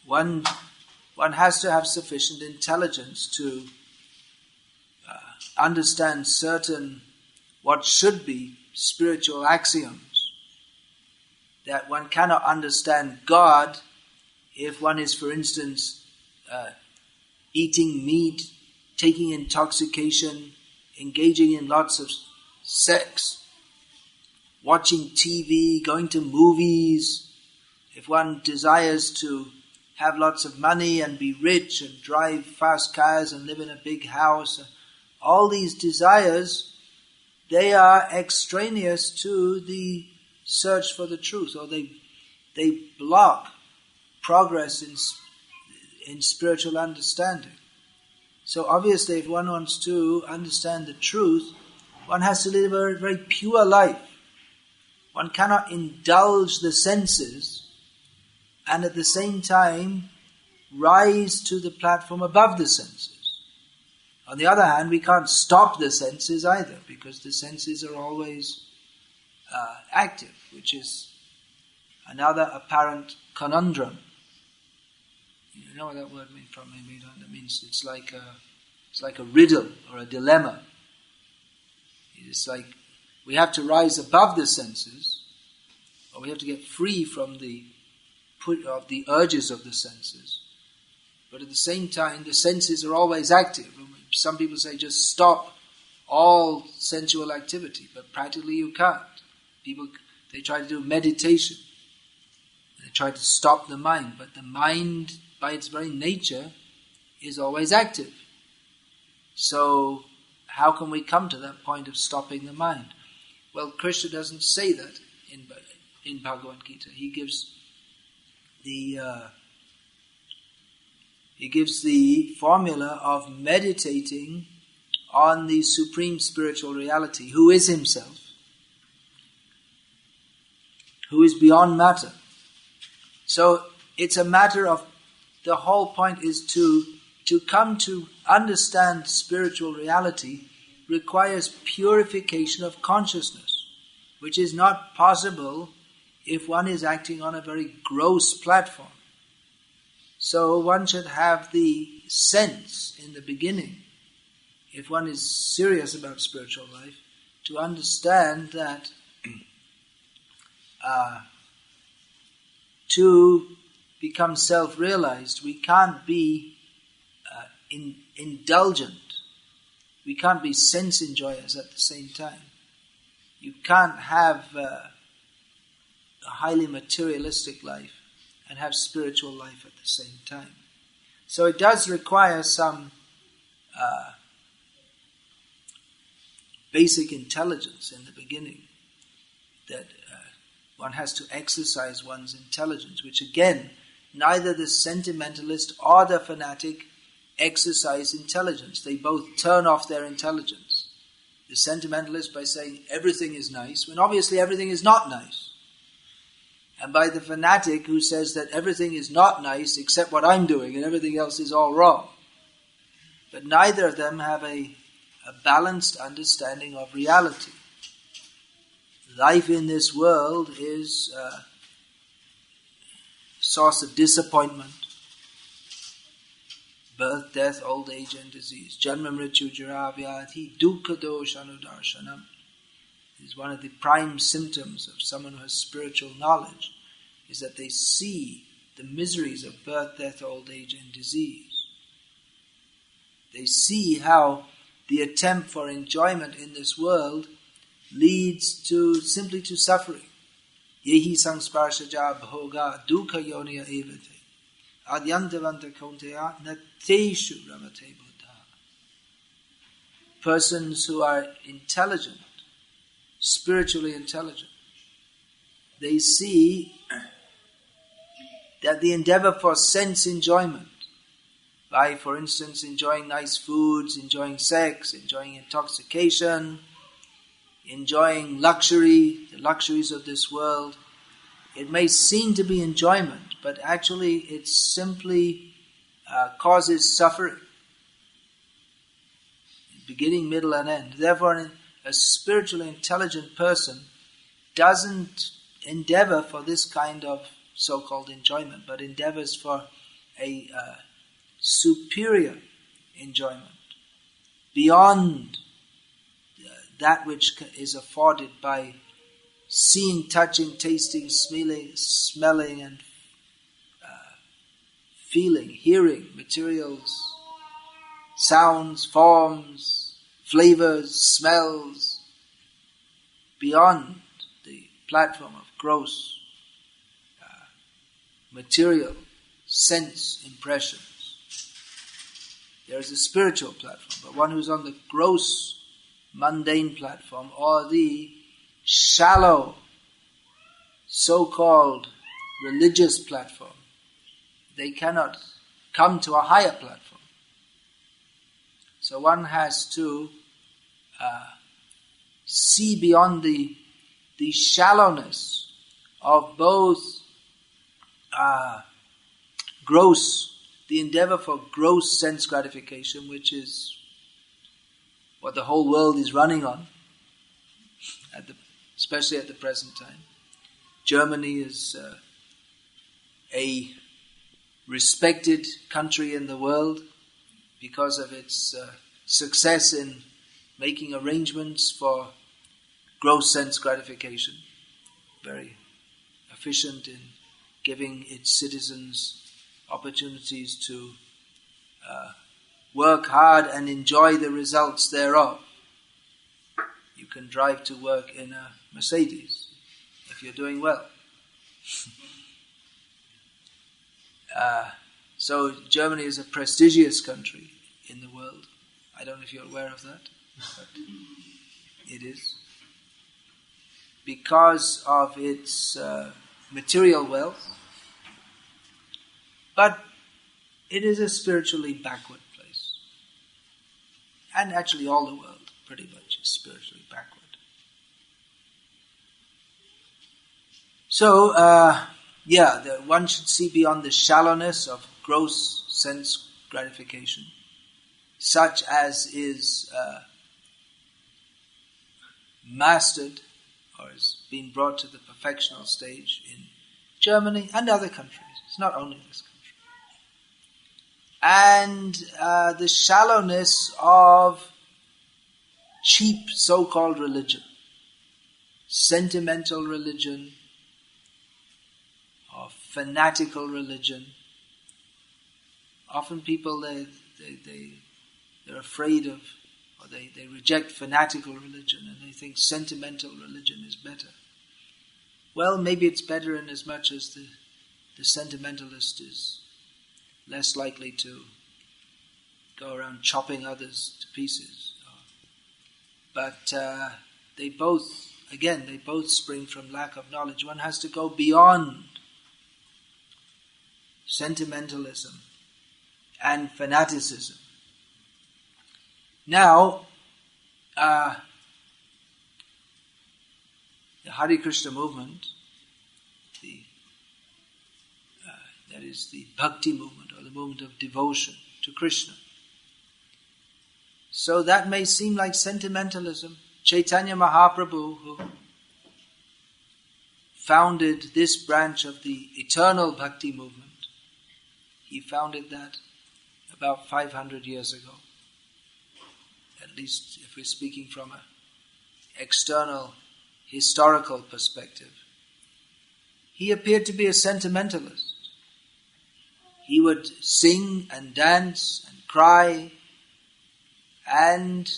one has to have sufficient intelligence to understand certain, what should be spiritual axioms. That one cannot understand God if one is, for instance, eating meat, taking intoxication, engaging in lots of sex, watching TV, going to movies. If one desires to have lots of money and be rich and drive fast cars and live in a big house, all these desires, they are extraneous to the search for the truth, or they block progress in spiritual understanding. So obviously, if one wants to understand the truth, one has to live a very, very pure life. One cannot indulge the senses and at the same time rise to the platform above the senses. On the other hand, we can't stop the senses either, because the senses are always active, which is another apparent conundrum. You know what that word means from? Maybe you don't. That means it's like a riddle or a dilemma. It's like we have to rise above the senses, or we have to get free from the urges of the senses. But at the same time, the senses are always active. Some people say just stop all sensual activity, but practically you can't. They try to do meditation. They try to stop the mind, but the mind, by its very nature, is always active. So, how can we come to that point of stopping the mind? Well, Krishna doesn't say that in Bhagavad-Gita. He gives the formula of meditating on the supreme spiritual reality, who is himself, who is beyond matter. So it's a matter of, the whole point is to come to understand spiritual reality requires purification of consciousness, which is not possible if one is acting on a very gross platform. So one should have the sense in the beginning, if one is serious about spiritual life, to understand that to become self-realized, we can't be indulgent. We can't be sense enjoyers at the same time. You can't have a highly materialistic life and have spiritual life at the same time. So it does require some basic intelligence in the beginning, that one has to exercise one's intelligence, which again, neither the sentimentalist or the fanatic exercise intelligence. They both turn off their intelligence. The sentimentalist by saying everything is nice, when obviously everything is not nice. And by the fanatic who says that everything is not nice except what I'm doing and everything else is all wrong. But neither of them have a balanced understanding of reality. Life in this world is a source of disappointment. Birth, death, old age and disease. Janma mrityu jara vyadhi dukkha doshanu darshanam is one of the prime symptoms of someone who has spiritual knowledge, is that they see the miseries of birth, death, old age and disease. They see how the attempt for enjoyment in this world leads simply to suffering. Yehi sangsparshaja bhoga dukkha yoniya evate adyantavanta kaunteya nateshu ramate buddha. Persons who are intelligent, spiritually intelligent, they see that the endeavor for sense enjoyment, by, for instance, enjoying nice foods, enjoying sex, enjoying intoxication, enjoying luxury, the luxuries of this world, it may seem to be enjoyment, but actually it simply causes suffering, beginning, middle and end. Therefore, a spiritually intelligent person doesn't endeavor for this kind of so-called enjoyment, but endeavors for a superior enjoyment beyond that which is afforded by seeing, touching, tasting, smelling and feeling, hearing, materials, sounds, forms, flavors, smells, beyond the platform of gross material sense impressions. There is a spiritual platform, but one who's on the gross, mundane platform, or the shallow, so-called religious platform, they cannot come to a higher platform. So one has to see beyond the shallowness of both the endeavor for gross sense gratification, which is what the whole world is running on, especially at the present time. Germany is a respected country in the world because of its success in making arrangements for gross sense gratification. Very efficient in giving its citizens opportunities to work hard and enjoy the results thereof. You can drive to work in a Mercedes if you're doing well. So Germany is a prestigious country in the world. I don't know if you're aware of that, but it is. Because of its material wealth, but it is a spiritually backward place. And actually all the world pretty much is spiritually backward. So, one should see beyond the shallowness of gross sense gratification, such as is mastered or is being brought to the perfectional stage in Germany and other countries. It's not only this country. And the shallowness of cheap so-called religion, sentimental religion, or fanatical religion. Often people, they're afraid of, or they reject fanatical religion and they think sentimental religion is better. Well, maybe it's better in as much as the sentimentalist is less likely to go around chopping others to pieces. But they both spring from lack of knowledge. One has to go beyond sentimentalism and fanaticism. Now, the Hare Krishna movement, that is the Bhakti movement, or the movement of devotion to Krishna. So that may seem like sentimentalism. Chaitanya Mahaprabhu, who founded this branch of the eternal Bhakti movement, he founded that about 500 years ago. At least if we're speaking from an external historical perspective. He appeared to be a sentimentalist. He would sing and dance and cry, and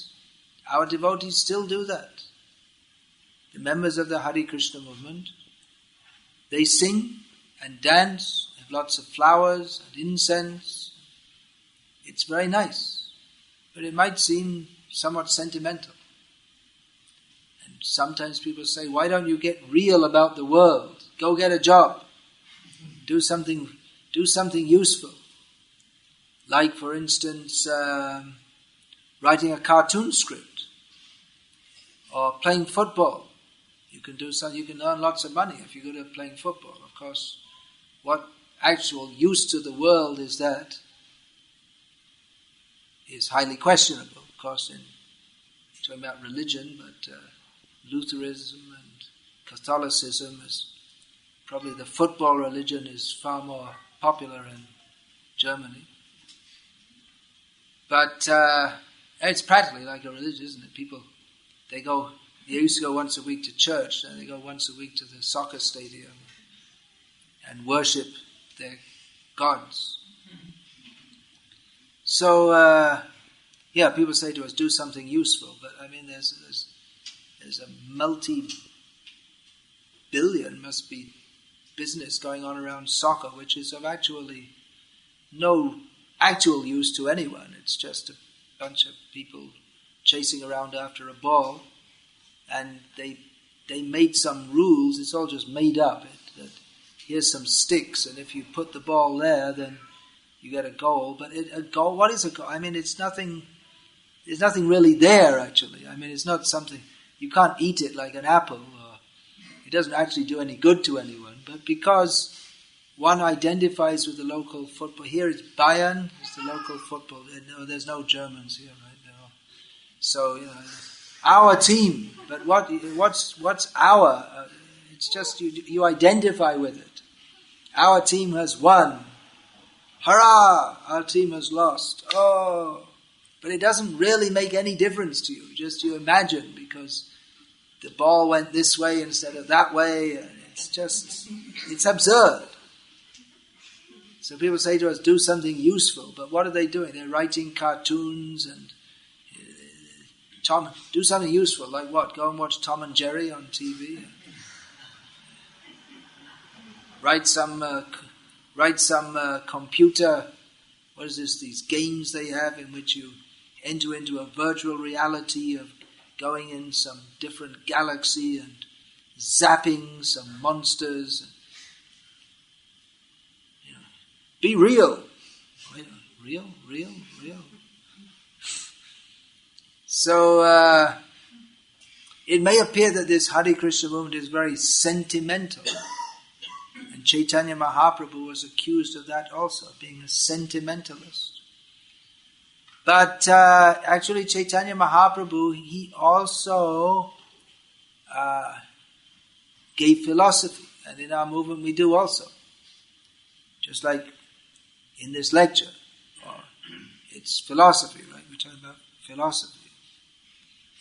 our devotees still do that. The members of the Hare Krishna movement, they sing and dance, have lots of flowers and incense. It's very nice, but it might seem somewhat sentimental. And sometimes people say, why don't you get real about the world? Go get a job. Do something useful. Like, for instance, writing a cartoon script or playing football. You can earn lots of money if you're good at playing football. Of course, what actual use to the world is that is highly questionable. Of course, talking about religion, but Lutheranism and Catholicism is probably the football religion is far more popular in Germany. But it's practically like a religion, isn't it? People, they used to go once a week to church, and they go once a week to the soccer stadium and worship their gods. So, people say to us, do something useful. But I mean, there's a multi-billion, must be, business going on around soccer, which is of actually no actual use to anyone. It's just a bunch of people chasing around after a ball, and they made some rules. It's all just made up. That here's some sticks, and if you put the ball there, then you get a goal. But a goal, what is a goal? I mean, it's nothing. There's nothing really there, actually. I mean, it's not something, you can't eat it like an apple, or it doesn't actually do any good to anyone. But because one identifies with the local football, here it's Bayern, it's the local football. No, there's no Germans here, right? No. So, our team. But what's our? It's just you identify with it. Our team has won. Hurrah! Our team has lost. Oh! But it doesn't really make any difference to you. Just you imagine, because the ball went this way instead of that way, and it's absurd. So people say to us, do something useful. But what are they doing? They're writing cartoons and do something useful. Like what? Go and watch Tom and Jerry on TV. Write some computer. What is this? These games they have in which you enter into a virtual reality of going in some different galaxy and zapping some monsters. Be real. Real. So, it may appear that this Hare Krishna movement is very sentimental. And Chaitanya Mahaprabhu was accused of that also, being a sentimentalist. But actually Chaitanya Mahaprabhu, he also gave philosophy. And in our movement we do also. Just like in this lecture. It's philosophy, right? We're talking about philosophy.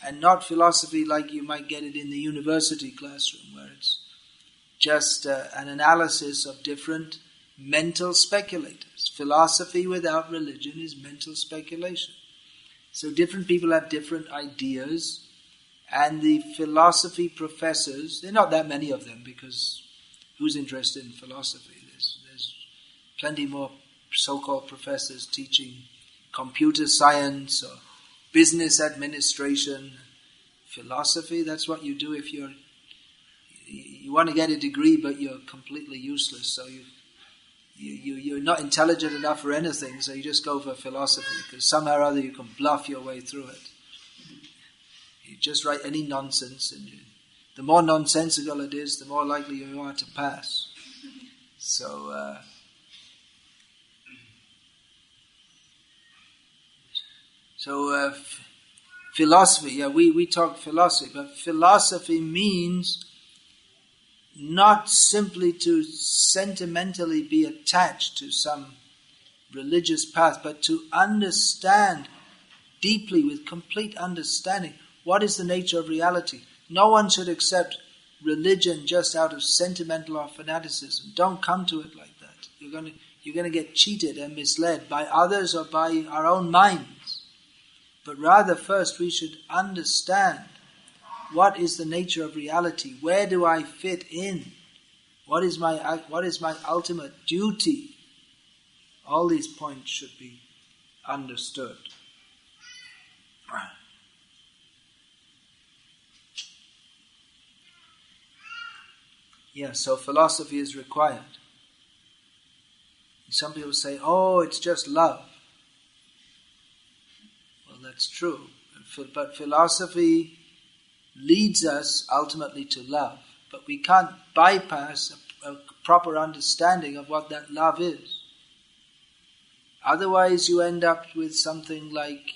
And not philosophy like you might get it in the university classroom, where it's just an analysis of different mental speculators. Philosophy without religion is mental speculation. So different people have different ideas, And the philosophy professors, there are not that many of them, because who's interested in philosophy? There's plenty more so-called professors teaching computer science or business administration. Philosophy, that's what you do if you want to get a degree but you're completely useless, so you're not intelligent enough for anything, so you just go for philosophy, because somehow or other you can bluff your way through it. You just write any nonsense, and the more nonsensical it is, the more likely you are to pass. So, philosophy, we talk philosophy, but philosophy means not simply to sentimentally be attached to some religious path, but to understand deeply, with complete understanding, what is the nature of reality. No one should accept religion just out of sentimental or fanaticism. Don't come to it like that. You're going to get cheated and misled by others or by our own minds. But rather, first we should understand what is the nature of reality. Where do I fit in? What is my ultimate duty? All these points should be understood. Yeah, so philosophy is required. Some people say, oh, it's just love. Well, that's true. But philosophy leads us ultimately to love. But we can't bypass a proper understanding of what that love is. Otherwise you end up with something like,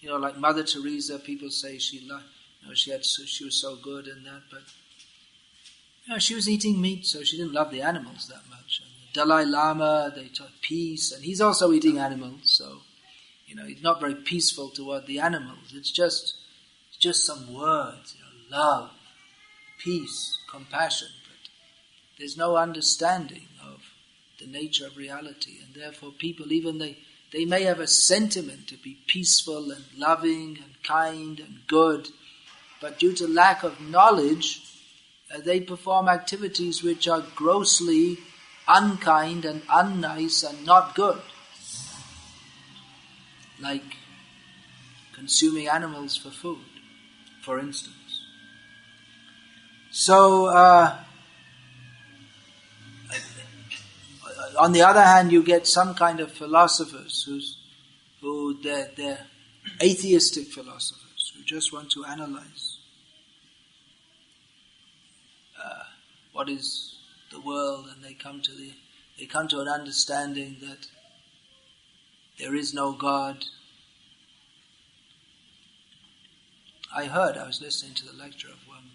like Mother Teresa. People say she was so good and that, but she was eating meat, so she didn't love the animals that much. And the Dalai Lama, they taught peace, and he's also eating animals, so he's not very peaceful toward the animals. It's just some words, love, peace, compassion, but there's no understanding of the nature of reality, and therefore people, even they may have a sentiment to be peaceful and loving and kind and good, but due to lack of knowledge, they perform activities which are grossly unkind and unnice and not good, like consuming animals for food, for instance. So, on the other hand, you get some kind of philosophers who they're atheistic philosophers who just want to analyze what is the world, and they come to an understanding that there is no God. I was listening to the lecture of one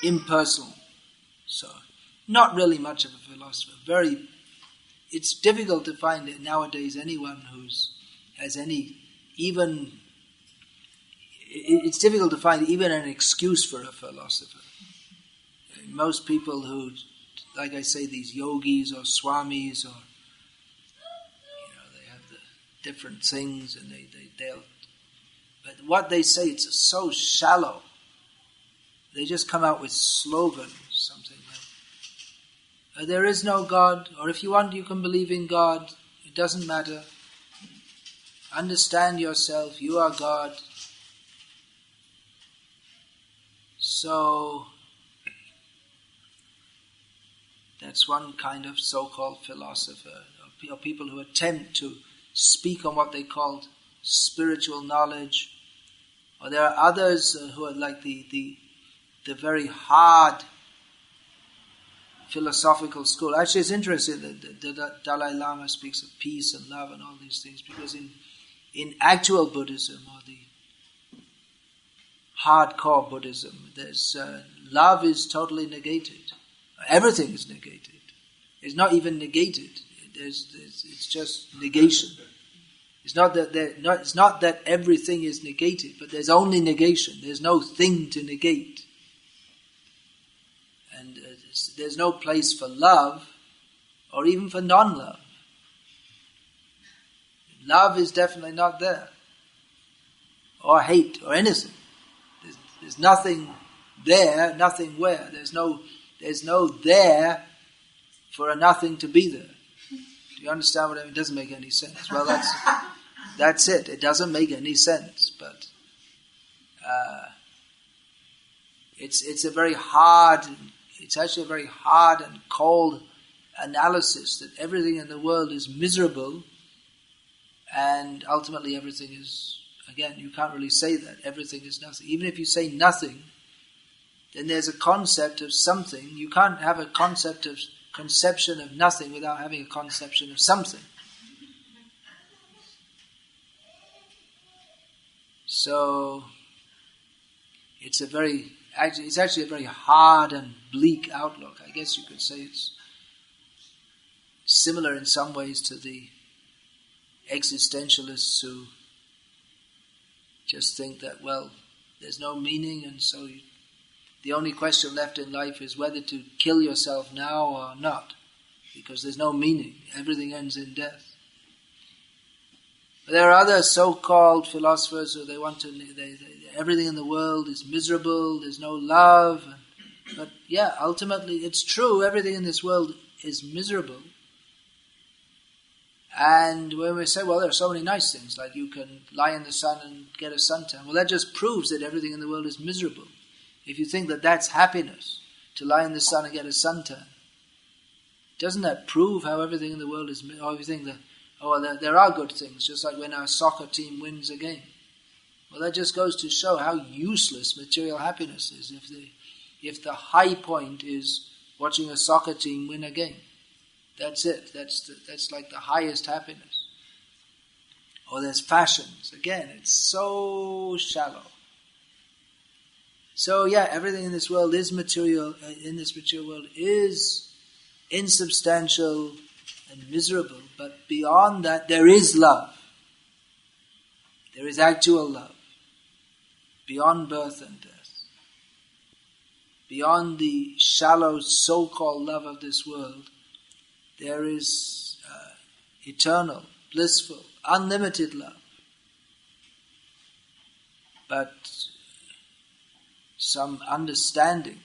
impersonal, so not really much of a philosopher. It's difficult to find nowadays anyone it's difficult to find even an excuse for a philosopher. Most people who, like I say, these yogis or swamis, or they have the different things, and they'll. But what they say, it's so shallow. They just come out with slogans, something like, there is no God, or if you want, you can believe in God. It doesn't matter. Understand yourself. You are God. So that's one kind of so-called philosopher, or people who attempt to speak on what they call spiritual knowledge. Or there are others who are like the very hard philosophical school. Actually, it's interesting that the Dalai Lama speaks of peace and love and all these things, because in actual Buddhism, or the hardcore Buddhism, there's love is totally negated. Everything is negated. It's not even negated. It's just negation. It's not that everything is negated, but there's only negation. There's no thing to negate. And there's no place for love or even for non-love. Love is definitely not there. Or hate or anything. There's nothing there, nothing where. There's no there for a nothing to be there. Do you understand what I mean? It doesn't make any sense. Well, that's it. It doesn't make any sense. But it's actually a very hard and cold analysis that everything in the world is miserable, and ultimately everything is, again, you can't really say that. Everything is nothing. Even if you say nothing, then there's a concept of something. You can't have a conception of nothing without having a conception of something. So it's actually a very hard and bleak outlook. I guess you could say it's similar in some ways to the existentialists who just think that, well, there's no meaning, and so the only question left in life is whether to kill yourself now or not, because there's no meaning. Everything ends in death. But there are other so-called philosophers who everything in the world is miserable, there's no love. But yeah, ultimately it's true, everything in this world is miserable. And when we say, well, there are so many nice things, like you can lie in the sun and get a suntan, well, that just proves that everything in the world is miserable. If you think that that's happiness, to lie in the sun and get a suntan, doesn't that prove how everything in the world is miserable? Or if you think that, there are good things, just like when our soccer team wins a game. Well, that just goes to show how useless material happiness is if the high point is watching a soccer team win a game. That's it. That's like the highest happiness. Or there's fashions. Again, it's so shallow. So yeah, everything in this world is material. In this material world is insubstantial and miserable. But beyond that, there is love. There is actual love. Beyond birth and death. Beyond the shallow so-called love of this world, there is eternal, blissful, unlimited love. But some understanding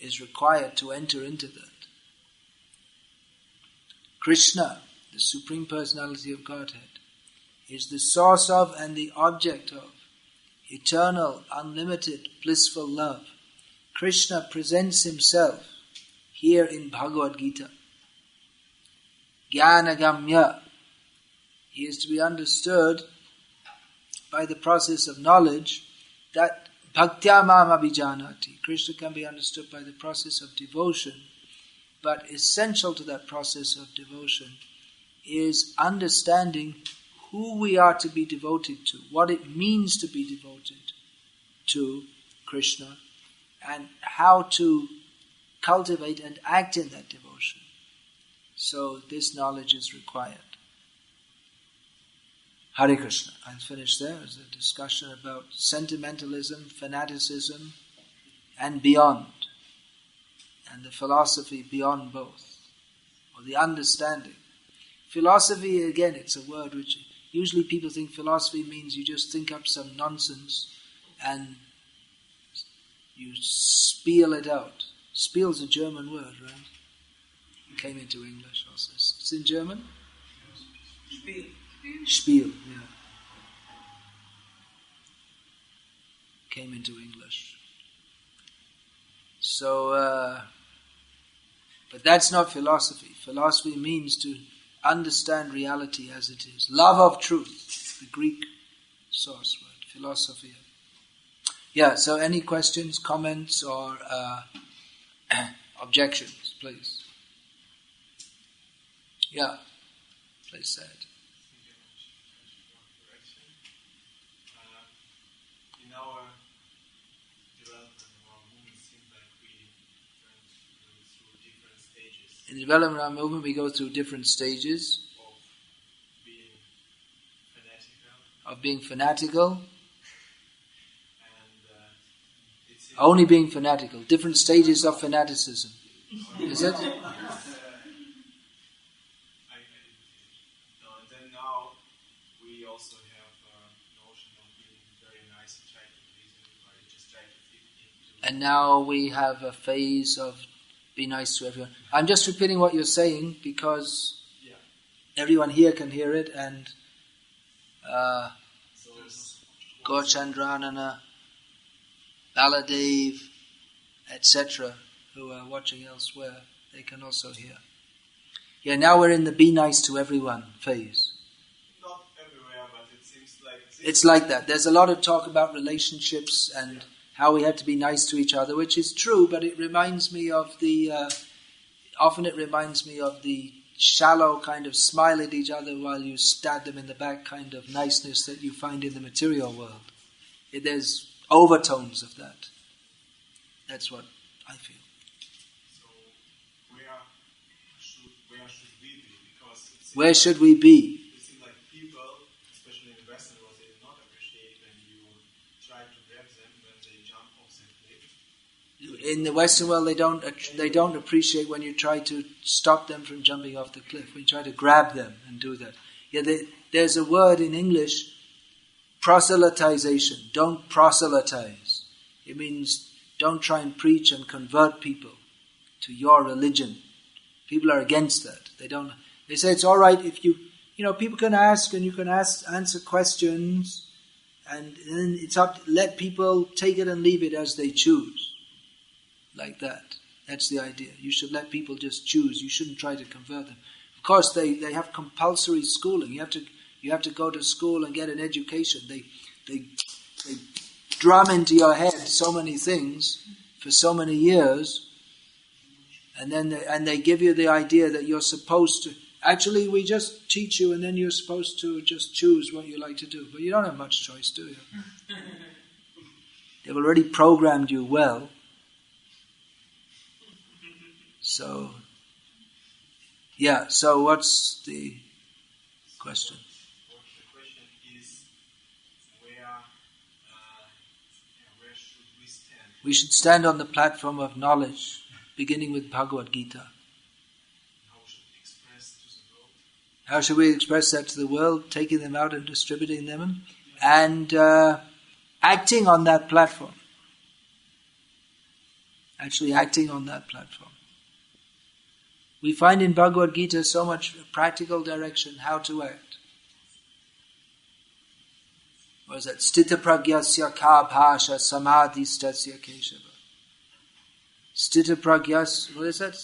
is required to enter into that. Krishna, the Supreme Personality of Godhead, is the source of and the object of eternal, unlimited, blissful love. Krishna presents himself here in Bhagavad-Gita. Jnanagamya. He is to be understood by the process of knowledge that bhaktya mam abhijanati. Krishna can be understood by the process of devotion, but essential to that process of devotion is understanding who we are to be devoted to, what it means to be devoted to Krishna, and how to cultivate and act in that devotion. So this knowledge is required. Hare Krishna. I'll finish there as a discussion about sentimentalism, fanaticism, and beyond, and the philosophy beyond both, or the understanding. Philosophy, again, it's a word which usually people think philosophy means you just think up some nonsense and you spiel it out. Spiel's a German word, right? It came into English also. It's in German? Spiel, yeah. Came into English. So, but that's not philosophy. Philosophy means to understand reality as it is. Love of truth, the Greek source word, philosophia. Yeah, so any questions, comments, or objections, please? Yeah, please say it. In our development of our movement, it seems like we went through different stages. In the development of our movement, we go through different stages Of being fanatical. Of being fanatical. And Only being fanatical. Different stages of fanaticism. Is it? and then now we also have a notion of being very nice and try to please everybody, just try to fit into. And now we have a phase of be nice to everyone. I'm just repeating what you're saying because everyone here can hear it, and Gauchandranana, Baladev, etc., who are watching elsewhere, they can also hear. Yeah, now we're in the be nice to everyone phase. Not everywhere, but it seems like... It's like that. There's a lot of talk about relationships and how we have to be nice to each other, which is true, but it reminds me of the... often it reminds me of the shallow kind of smile at each other while you stab them in the back kind of niceness that you find in the material world. There's overtones of that. That's what I feel. So, where should we be? Because where should we be? It seems like people, especially in the Western world, they do not appreciate when you try to grab them when they jump off the cliff. In the Western world, they don't appreciate when you try to stop them from jumping off the cliff. When you try to grab them and do that. Yeah, there's a word in English, proselytization. Don't proselytize. It means don't try and preach and convert people to your religion. People are against that. They say it's all right if people can ask and you can answer questions, and then it's up to let people take it and leave it as they choose. Like that. That's the idea. You should let people just choose. You shouldn't try to convert them. Of course, they have compulsory schooling. You have to go to school and get an education. They drum into your head so many things for so many years, and then they give you the idea that you're supposed to. Actually, we just teach you, and then you're supposed to just choose what you like to do. But you don't have much choice, do you? They've already programmed you well. So, so what's the question? The question is, where should we stand? We should stand on the platform of knowledge, beginning with Bhagavad-Gita. How should we express to the world? How should we express that to the world? Taking them out and distributing them, and acting on that platform. Actually acting on that platform. We find in Bhagavad-Gita so much practical direction how to act. What is that? Stita pragyasya ka bhasha samadhistasya keshava. Stita pragyas, what is that?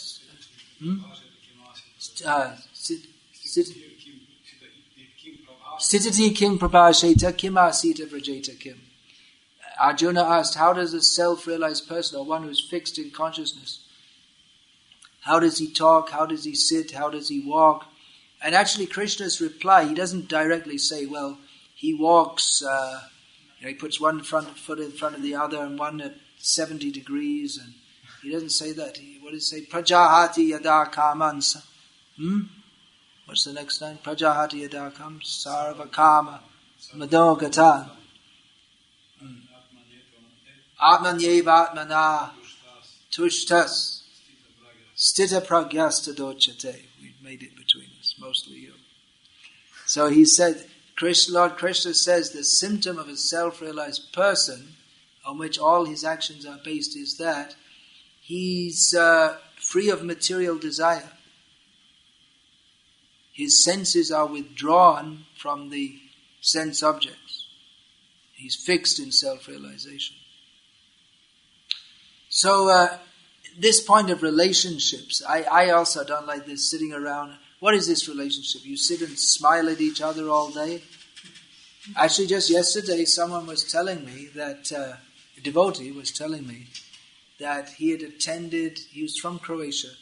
Stitati kim prabhasheta kim asita vrajeta kim. Arjuna asked, how does a self-realized person, or one who is fixed in consciousness, how does he talk? How does he sit? How does he walk? And actually Krishna's reply, he doesn't directly say, well, he walks, he puts one foot in front of the other and one at 70 degrees. And he doesn't say that. What does he say? Prajahati yada kamansa. What's the next line? Prajahati yada kam sarva kama madogatan. Atmanyeva atmana tushtas. Stita pragyasta dochate. We've made it between us, mostly you. So he said, Lord Krishna says the symptom of a self-realized person, on which all his actions are based, is that he's free of material desire. His senses are withdrawn from the sense objects. He's fixed in self-realization. So, this point of relationships, I also don't like this sitting around. What is this relationship? You sit and smile at each other all day? Actually, just yesterday, someone was telling me that, a devotee was telling me that he was from Croatia,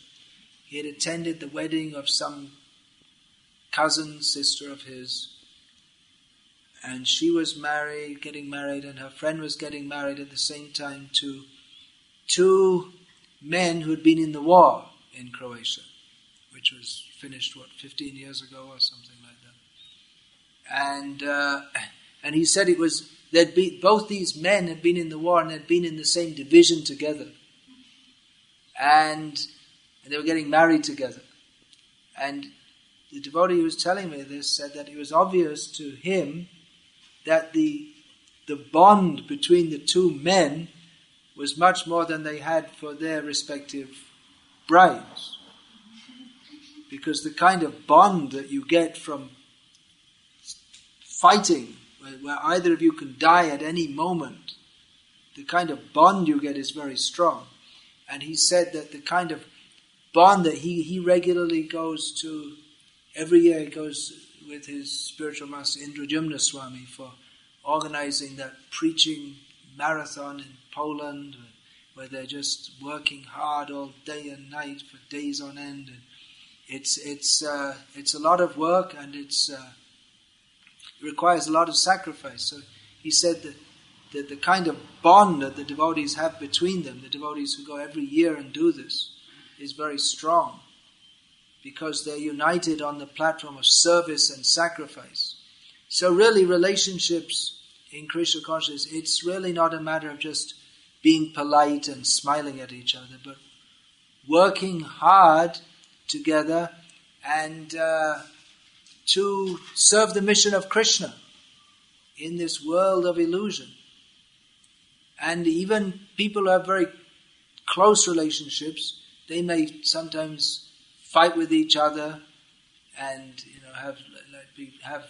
he had attended the wedding of some cousin, sister of his, and she was getting married, and her friend was getting married at the same time to two men who had been in the war in Croatia, which was finished, 15 years ago or something like that. And he said both these men had been in the war and had been in the same division together. And they were getting married together. And the devotee who was telling me this said that it was obvious to him that the the bond between the two men was much more than they had for their respective brides. Because the kind of bond that you get from fighting, where either of you can die at any moment, the kind of bond you get is very strong. And he said that the kind of bond that he regularly goes to, every year he goes with his spiritual master Indrajumna Swami for organizing that preaching marathon in Poland, where they're just working hard all day and night for days on end. And it's a lot of work, and it requires a lot of sacrifice. So he said that the kind of bond that the devotees have between them, the devotees who go every year and do this, is very strong, because they're united on the platform of service and sacrifice. So really, relationships in Krishna consciousness, it's really not a matter of just being polite and smiling at each other, but working hard together and to serve the mission of Krishna in this world of illusion. And even people who have very close relationships, they may sometimes fight with each other and have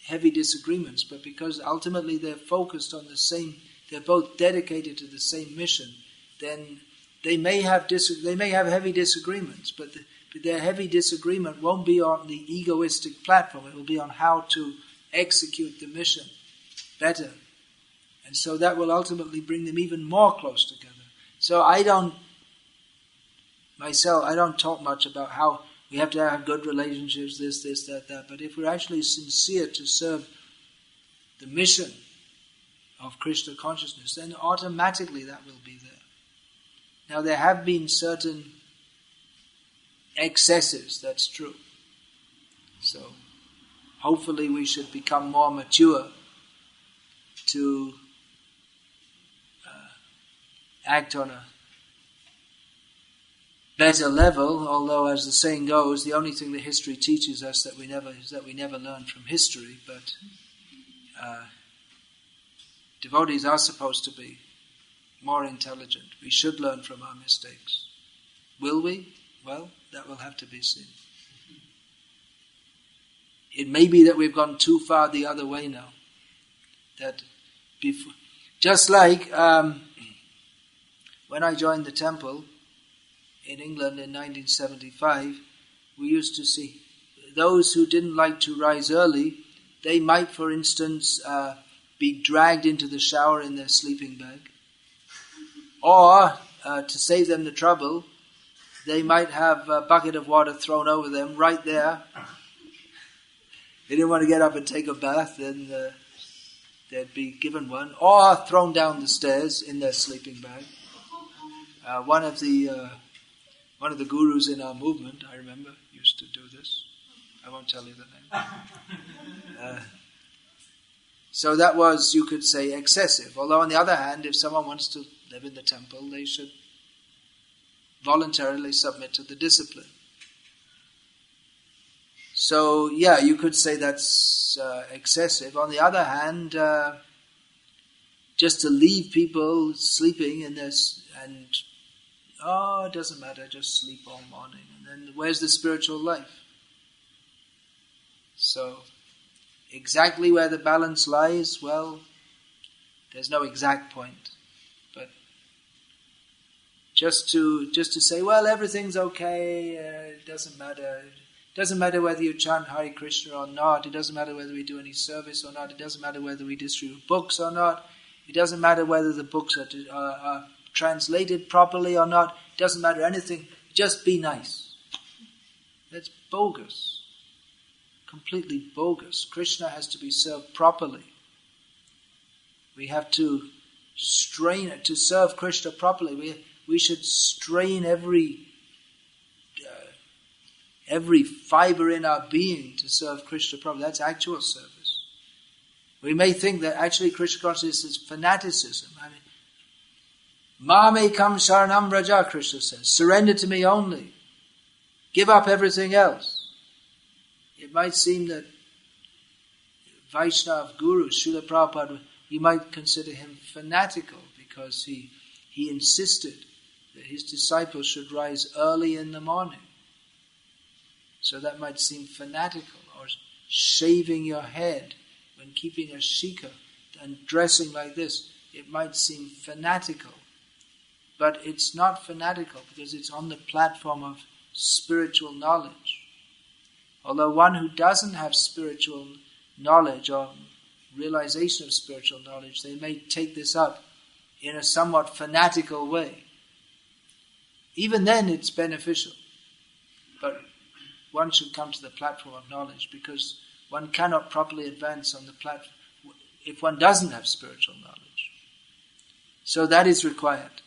heavy disagreements, but because ultimately they're focused on the same, they're both dedicated to the same mission, then they may have heavy disagreements, but their heavy disagreement won't be on the egoistic platform. It will be on how to execute the mission better. And so that will ultimately bring them even more close together. So I don't talk much about how we have to have good relationships, this, that. But if we're actually sincere to serve the mission of Krishna consciousness, then automatically that will be there. Now there have been certain excesses, that's true. So hopefully we should become more mature to act on a better level, although as the saying goes, the only thing that history teaches us that we never learn from history, but devotees are supposed to be more intelligent. We should learn from our mistakes. Will we? Well, that will have to be seen. It may be that we've gone too far the other way now. That before, just like when I joined the temple in England in 1975, we used to see those who didn't like to rise early, they might, for instance, be dragged into the shower in their sleeping bag. Or, to save them the trouble, they might have a bucket of water thrown over them right there. They didn't want to get up and take a bath, then they'd be given one. Or thrown down the stairs in their sleeping bag. One of the gurus in our movement, I remember, used to do this. I won't tell you the name. So that was, you could say, excessive. Although on the other hand, if someone wants to live in the temple, they should voluntarily submit to the discipline. So, yeah, you could say that's excessive. On the other hand, just to leave people sleeping in this and it doesn't matter, just sleep all morning. And then where's the spiritual life? So, exactly where the balance lies, well, there's no exact point. But just to say, well, everything's okay, it doesn't matter. It doesn't matter whether you chant Hare Krishna or not. It doesn't matter whether we do any service or not. It doesn't matter whether we distribute books or not. It doesn't matter whether the books are translated properly or not. It doesn't matter anything. Just be nice. That's bogus. Completely bogus. Krishna has to be served properly. We have to strain it to serve Krishna properly. We should strain every fiber in our being to serve Krishna properly. That's actual service. We may think that actually Krishna consciousness is fanaticism. I mean, Mamekam Sharanam Raja, Krishna says. Surrender to me only. Give up everything else. It might seem that Vaishnava gurus, Srila Prabhupada, you might consider him fanatical because he insisted that his disciples should rise early in the morning. So that might seem fanatical. Or shaving your head when keeping a shikha and dressing like this, it might seem fanatical. But it's not fanatical because it's on the platform of spiritual knowledge. Although one who doesn't have spiritual knowledge or realization of spiritual knowledge, they may take this up in a somewhat fanatical way. Even then it's beneficial. But one should come to the platform of knowledge because one cannot properly advance on the platform if one doesn't have spiritual knowledge. So that is required.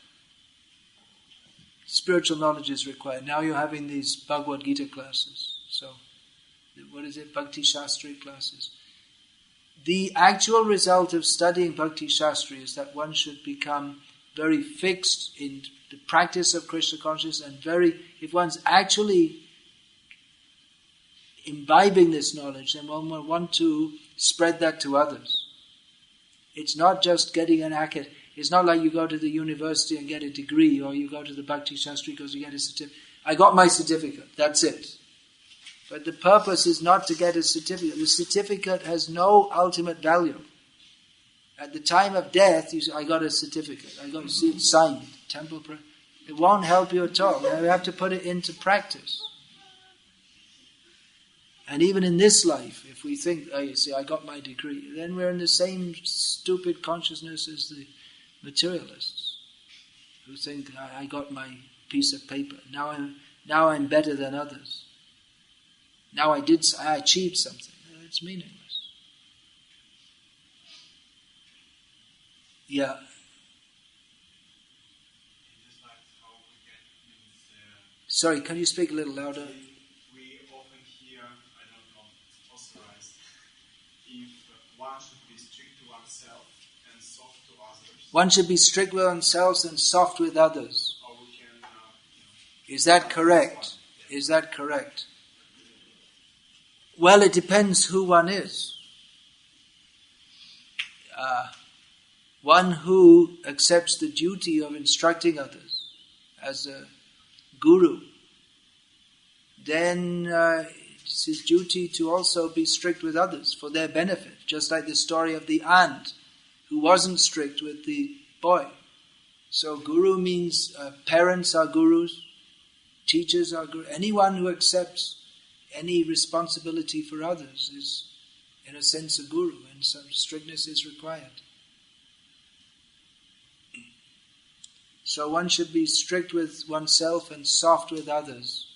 Spiritual knowledge is required. Now you're having these Bhagavad-Gita classes. So, what is it? Bhakti Shastri classes. The actual result of studying Bhakti Shastri is that one should become very fixed in the practice of Krishna consciousness and if one's actually imbibing this knowledge, then one will want to spread that to others. It's not just getting an academic. It's not like you go to the university and get a degree, or you go to the Bhakti Shastri because you get a certificate. I got my certificate, that's it. But the purpose is not to get a certificate. The certificate has no ultimate value. At the time of death, you say, I got a certificate. I got to see it signed. Temple prayer. It won't help you at all. You have to put it into practice. And even in this life, if we think, oh, you see, I got my degree, then we're in the same stupid consciousness as the materialists who think, I got my piece of paper. Now I'm better than others. Now I achieved something. It's meaningless. Yeah. Sorry, can you speak a little louder? We often hear, I don't know, authorized, if one should be strict to oneself and soft to others. One should be strict with oneself and soft with others. Or we can, Is that correct? Is that correct? Well, it depends who one is. One who accepts the duty of instructing others as a guru, then it's his duty to also be strict with others for their benefit, just like the story of the aunt who wasn't strict with the boy. So guru means parents are gurus, teachers are gurus. Anyone who accepts any responsibility for others is, in a sense, a guru, and some strictness is required. So one should be strict with oneself and soft with others.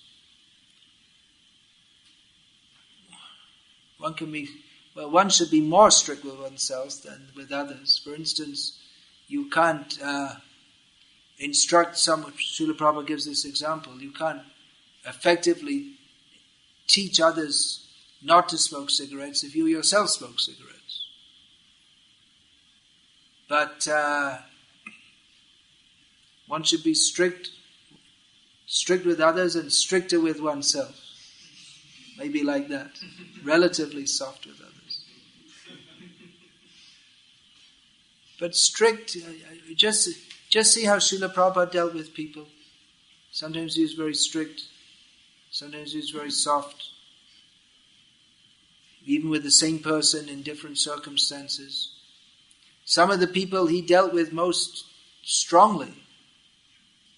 One should be more strict with oneself than with others. For instance, you can't instruct someone. Srila Prabhupada gives this example. You can't effectively teach others not to smoke cigarettes if you yourself smoke cigarettes. But one should be strict with others and stricter with oneself. Maybe like that. Relatively soft with others. But strict, just see how Srila Prabhupada dealt with people. Sometimes he was very strict. Sometimes he was very soft. Even with the same person in different circumstances. Some of the people he dealt with most strongly.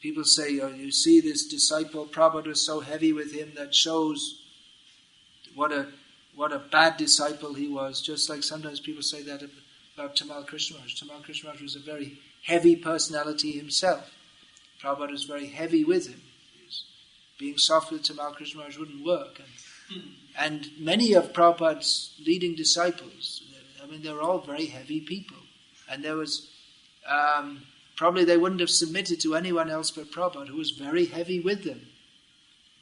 People say, oh, you see this disciple, Prabhupada was so heavy with him, that shows what a bad disciple he was. Just like sometimes people say that about Tamal Krishna Maharaj. Tamal Krishna Maharaj was a very heavy personality himself. Prabhupada was very heavy with him. Being soft with Tamal Krishna Maharaj wouldn't work. And many of Prabhupada's leading disciples, they were all very heavy people. And there was... probably they wouldn't have submitted to anyone else but Prabhupada, who was very heavy with them.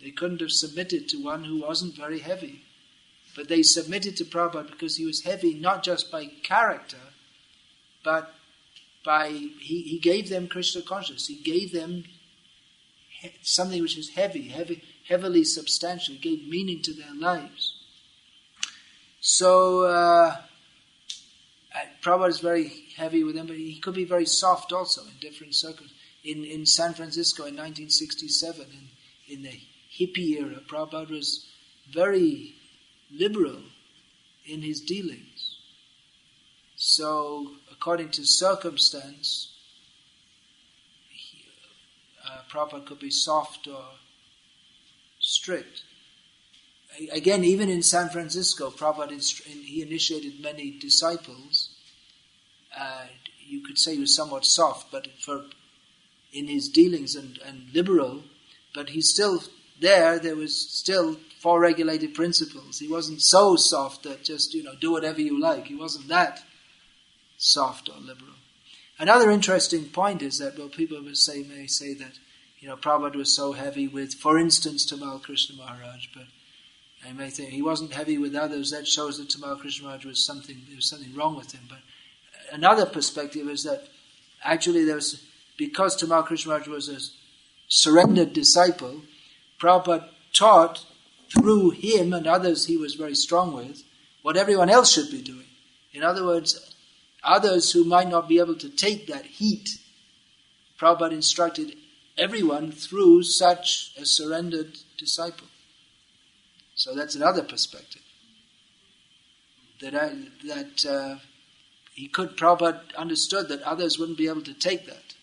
They couldn't have submitted to one who wasn't very heavy. But they submitted to Prabhupada because he was heavy, not just by character, but by he gave them Krishna consciousness. He gave them something which is heavily substantial. He gave meaning to their lives. So Prabhupada is very heavy with him, but he could be very soft also in different circles. In San Francisco in 1967, in the hippie era, Prabhupada was very liberal in his dealings. So, according to circumstance, Prabhupada could be soft or strict. Again, even in San Francisco, Prabhupada he initiated many disciples. You could say he was somewhat soft, but in his dealings and liberal, but he's still there was still 4 regulated principles. He wasn't so soft that just, do whatever you like. He wasn't that soft or liberal. Another interesting point is that, people may say that, Prabhupada was so heavy with, for instance, Tamal Krishna Maharaj, but I may think he wasn't heavy with others. That shows that Tamal Krishna Maharaj there was something wrong with him. But another perspective is that actually because Tamal Krishna Maharaj was a surrendered disciple, Prabhupada taught through him and others he was very strong with what everyone else should be doing. In other words, others who might not be able to take that heat, Prabhupada instructed everyone through such a surrendered disciple. So that's another perspective. Prabhupada understood that others wouldn't be able to take that.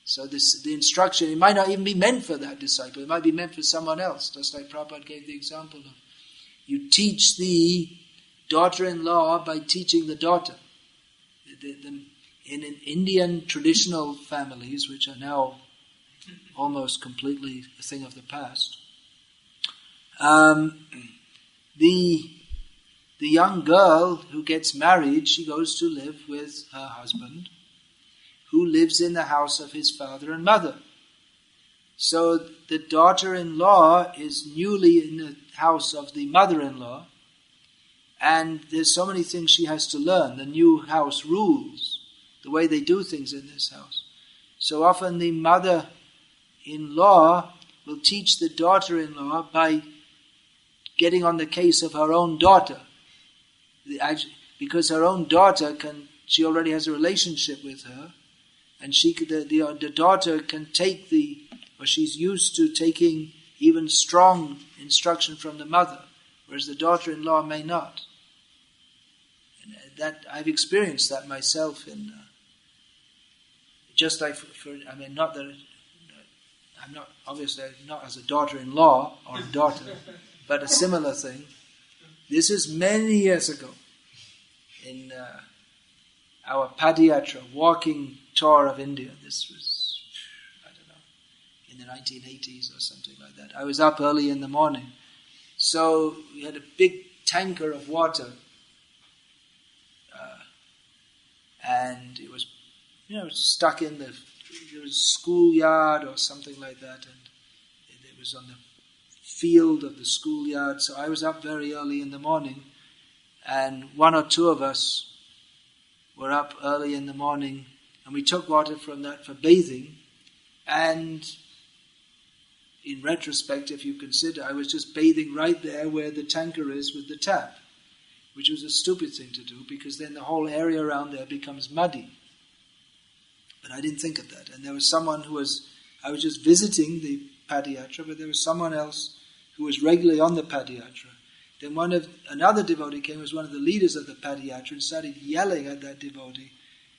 So the instruction, it might not even be meant for that disciple. It might be meant for someone else. Just like Prabhupada gave the example of, you teach the daughter-in-law by teaching the daughter. In Indian traditional families, which are now almost completely a thing of the past, the young girl who gets married, she goes to live with her husband, who lives in the house of his father and mother. So the daughter-in-law is newly in the house of the mother-in-law, and there's so many things she has to learn. The new house rules, the way they do things in this house. So often the mother-in-law will teach the daughter-in-law by getting on the case of her own daughter. Because her own daughter she already has a relationship with her, and the daughter can take she's used to taking even strong instruction from the mother, whereas the daughter-in-law may not. And that I've experienced that myself in just like not that I'm not obviously not as a daughter-in-law or a daughter, but a similar thing. This is many years ago in our Padayatra walking tour of India. This was, in the 1980s or something like that. I was up early in the morning. So we had a big tanker of water. And it was, stuck in the schoolyard or something like that. And it was on the field of the schoolyard. So I was up very early in the morning. And 1 or 2 of us were up early in the morning. And we took water from that for bathing. And in retrospect, if you consider, I was just bathing right there where the tanker is with the tap, which was a stupid thing to do because then the whole area around there becomes muddy. But I didn't think of that. And there was someone I was just visiting the Padayatra, but there was someone else who was regularly on the Padayatra. Then another devotee came, was one of the leaders of the Padayatra, and started yelling at that devotee,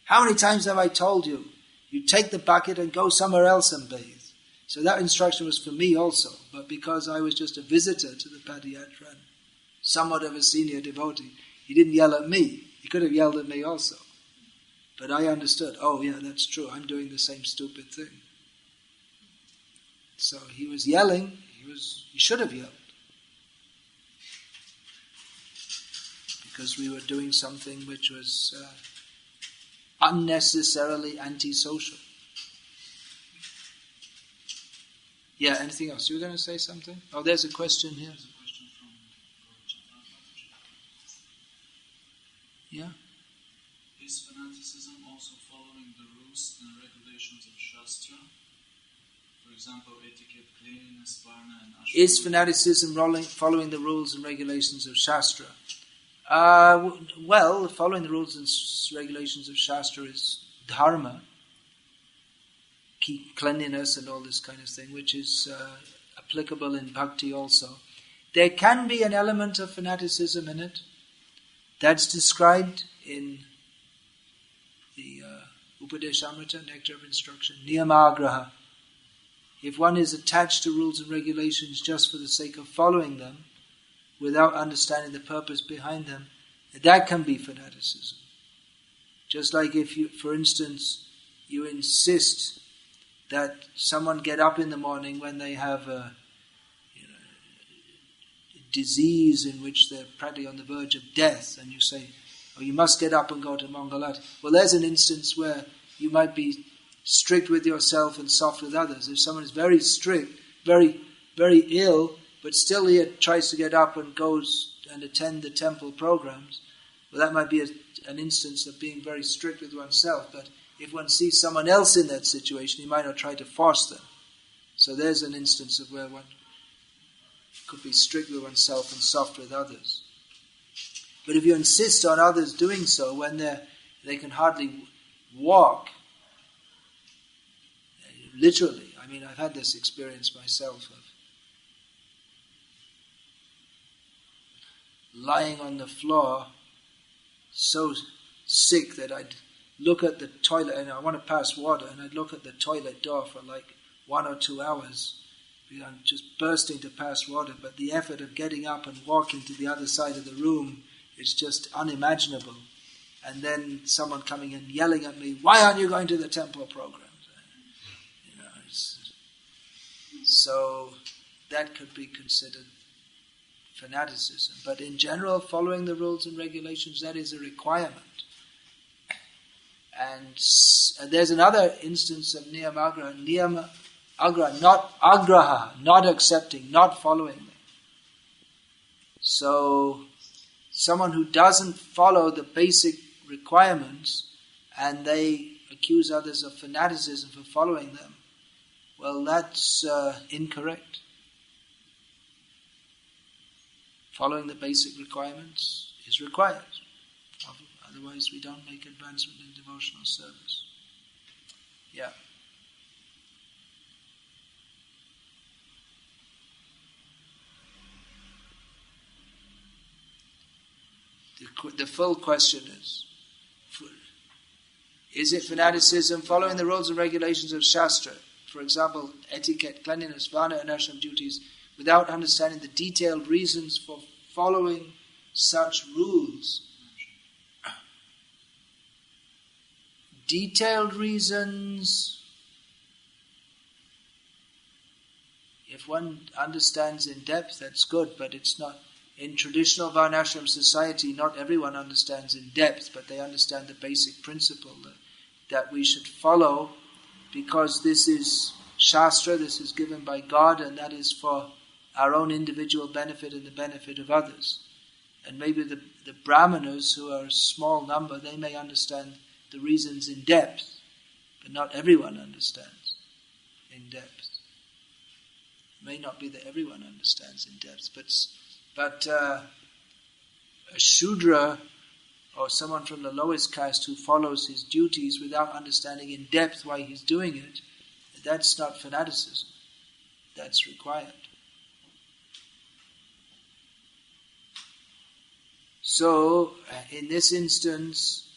"How many times have I told you? You take the bucket and go somewhere else and bathe." So that instruction was for me also, but because I was just a visitor to the Padayatra and somewhat of a senior devotee, he didn't yell at me. He could have yelled at me also. But I understood, oh yeah, that's true, I'm doing the same stupid thing. So he was yelling, he should have yelled. Because we were doing something which was unnecessarily antisocial. Yeah, anything else? You were going to say something? Oh, there's a question here. There's a question from Yeah? Is fanaticism also following the rules and regulations of Shastra? For example, etiquette, cleanliness, varna and ashram? Is fanaticism following the rules and regulations of Shastra? Well, following the rules and regulations of Shastra is dharma, keep cleanliness and all this kind of thing, which is applicable in bhakti also. There can be an element of fanaticism in it. That's described in the Upadeshamrita, Nectar of Instruction, Niyamagraha. If one is attached to rules and regulations just for the sake of following them, without understanding the purpose behind them, that can be fanaticism. Just like if you, for instance, you insist that someone get up in the morning when they have a disease in which they're practically on the verge of death, and you say, oh, you must get up and go to Mangalat. Well, there's an instance where you might be strict with yourself and soft with others. If someone is very strict, very, very ill, but still he tries to get up and goes and attend the temple programs, well, that might be an instance of being very strict with oneself. But if one sees someone else in that situation, he might not try to force them. So there's an instance of where one could be strict with oneself and soft with others. But if you insist on others doing so when they can hardly walk, literally, I mean, I've had this experience myself of lying on the floor, so sick that I'd look at the toilet, and I want to pass water, and I'd look at the toilet door for like 1 or 2 hours. I'm just bursting to pass water, but the effort of getting up and walking to the other side of the room is just unimaginable. And then someone coming in yelling at me, why aren't you going to the temple programs? So that could be considered fanaticism. But in general, following the rules and regulations, that is a requirement. And there's another instance of niyamagraha, not agraha, not accepting, not following them. So someone who doesn't follow the basic requirements and they accuse others of fanaticism for following them, well, that's incorrect. Following the basic requirements is required. Otherwise we don't make advancement in devotional service. Yeah. The full question is it fanaticism following the rules and regulations of Shastra, for example, etiquette, cleanliness, varna and ashram duties, without understanding the detailed reasons for following such rules? Detailed reasons, if one understands in depth, that's good, but it's not. In traditional Varnashram society, not everyone understands in depth, but they understand the basic principle that we should follow, because this is Shastra, this is given by God, and that is for our own individual benefit and the benefit of others. And maybe the Brahmanas, who are a small number, they may understand the reasons in depth, but not everyone understands in depth. It may not be that everyone understands in depth, but a Shudra or someone from the lowest caste who follows his duties without understanding in depth why he's doing it, that's not fanaticism. That's required. So, in this instance,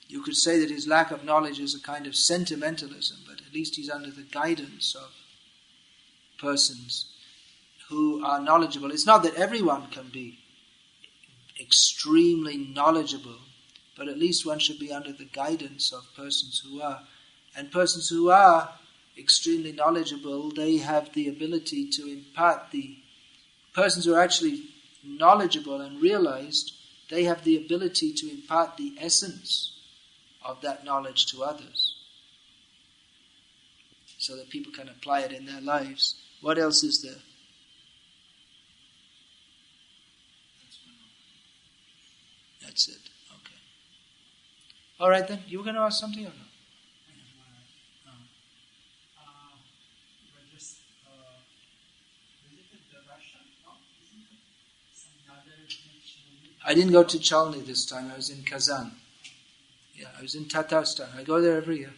you could say that his lack of knowledge is a kind of sentimentalism, but at least he's under the guidance of persons who are knowledgeable. It's not that everyone can be extremely knowledgeable, but at least one should be under the guidance of persons who are. And persons who are extremely knowledgeable, they have the ability to impart persons who are actually knowledgeable and realized, they have the ability to impart the essence of that knowledge to others, so that people can apply it in their lives. What else is there? That's it. Okay. All right then. You were going to ask something or no? I didn't go to Chalny this time. I was in Kazan. Yeah, I was in Tatarstan. I go there every year.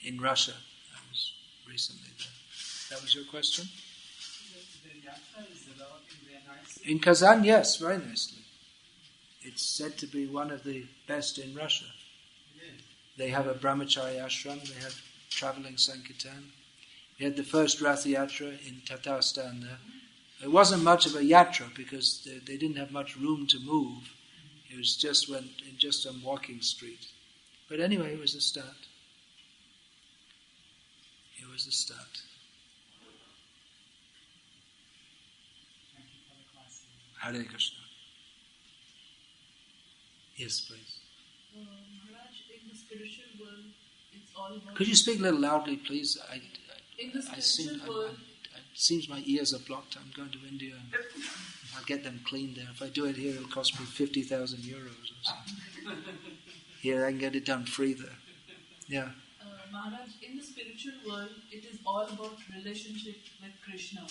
In Russia. I was recently there. That was your question? The yatra is developing very nicely. In Kazan, yes, very nicely. It's said to be one of the best in Russia. They have a brahmachari ashram, they have travelling sankirtan. We had the first Rath Yatra in Tatarstan there. It wasn't much of a yatra because they didn't have much room to move. It was just on walking street. But anyway, it was a start. It was a start. Thank you for the class. Hare Krishna. Yes, please. Maharaj, in the spiritual world, it's all about... Could you speak a little loudly, please? In the spiritual world... It seems my ears are blocked. I'm going to India and I'll get them cleaned there. If I do it here, it'll cost me 50,000 euros or something. Here, I can get it done free there. Yeah. Maharaj, in the spiritual world, it is all about relationship with Krishna.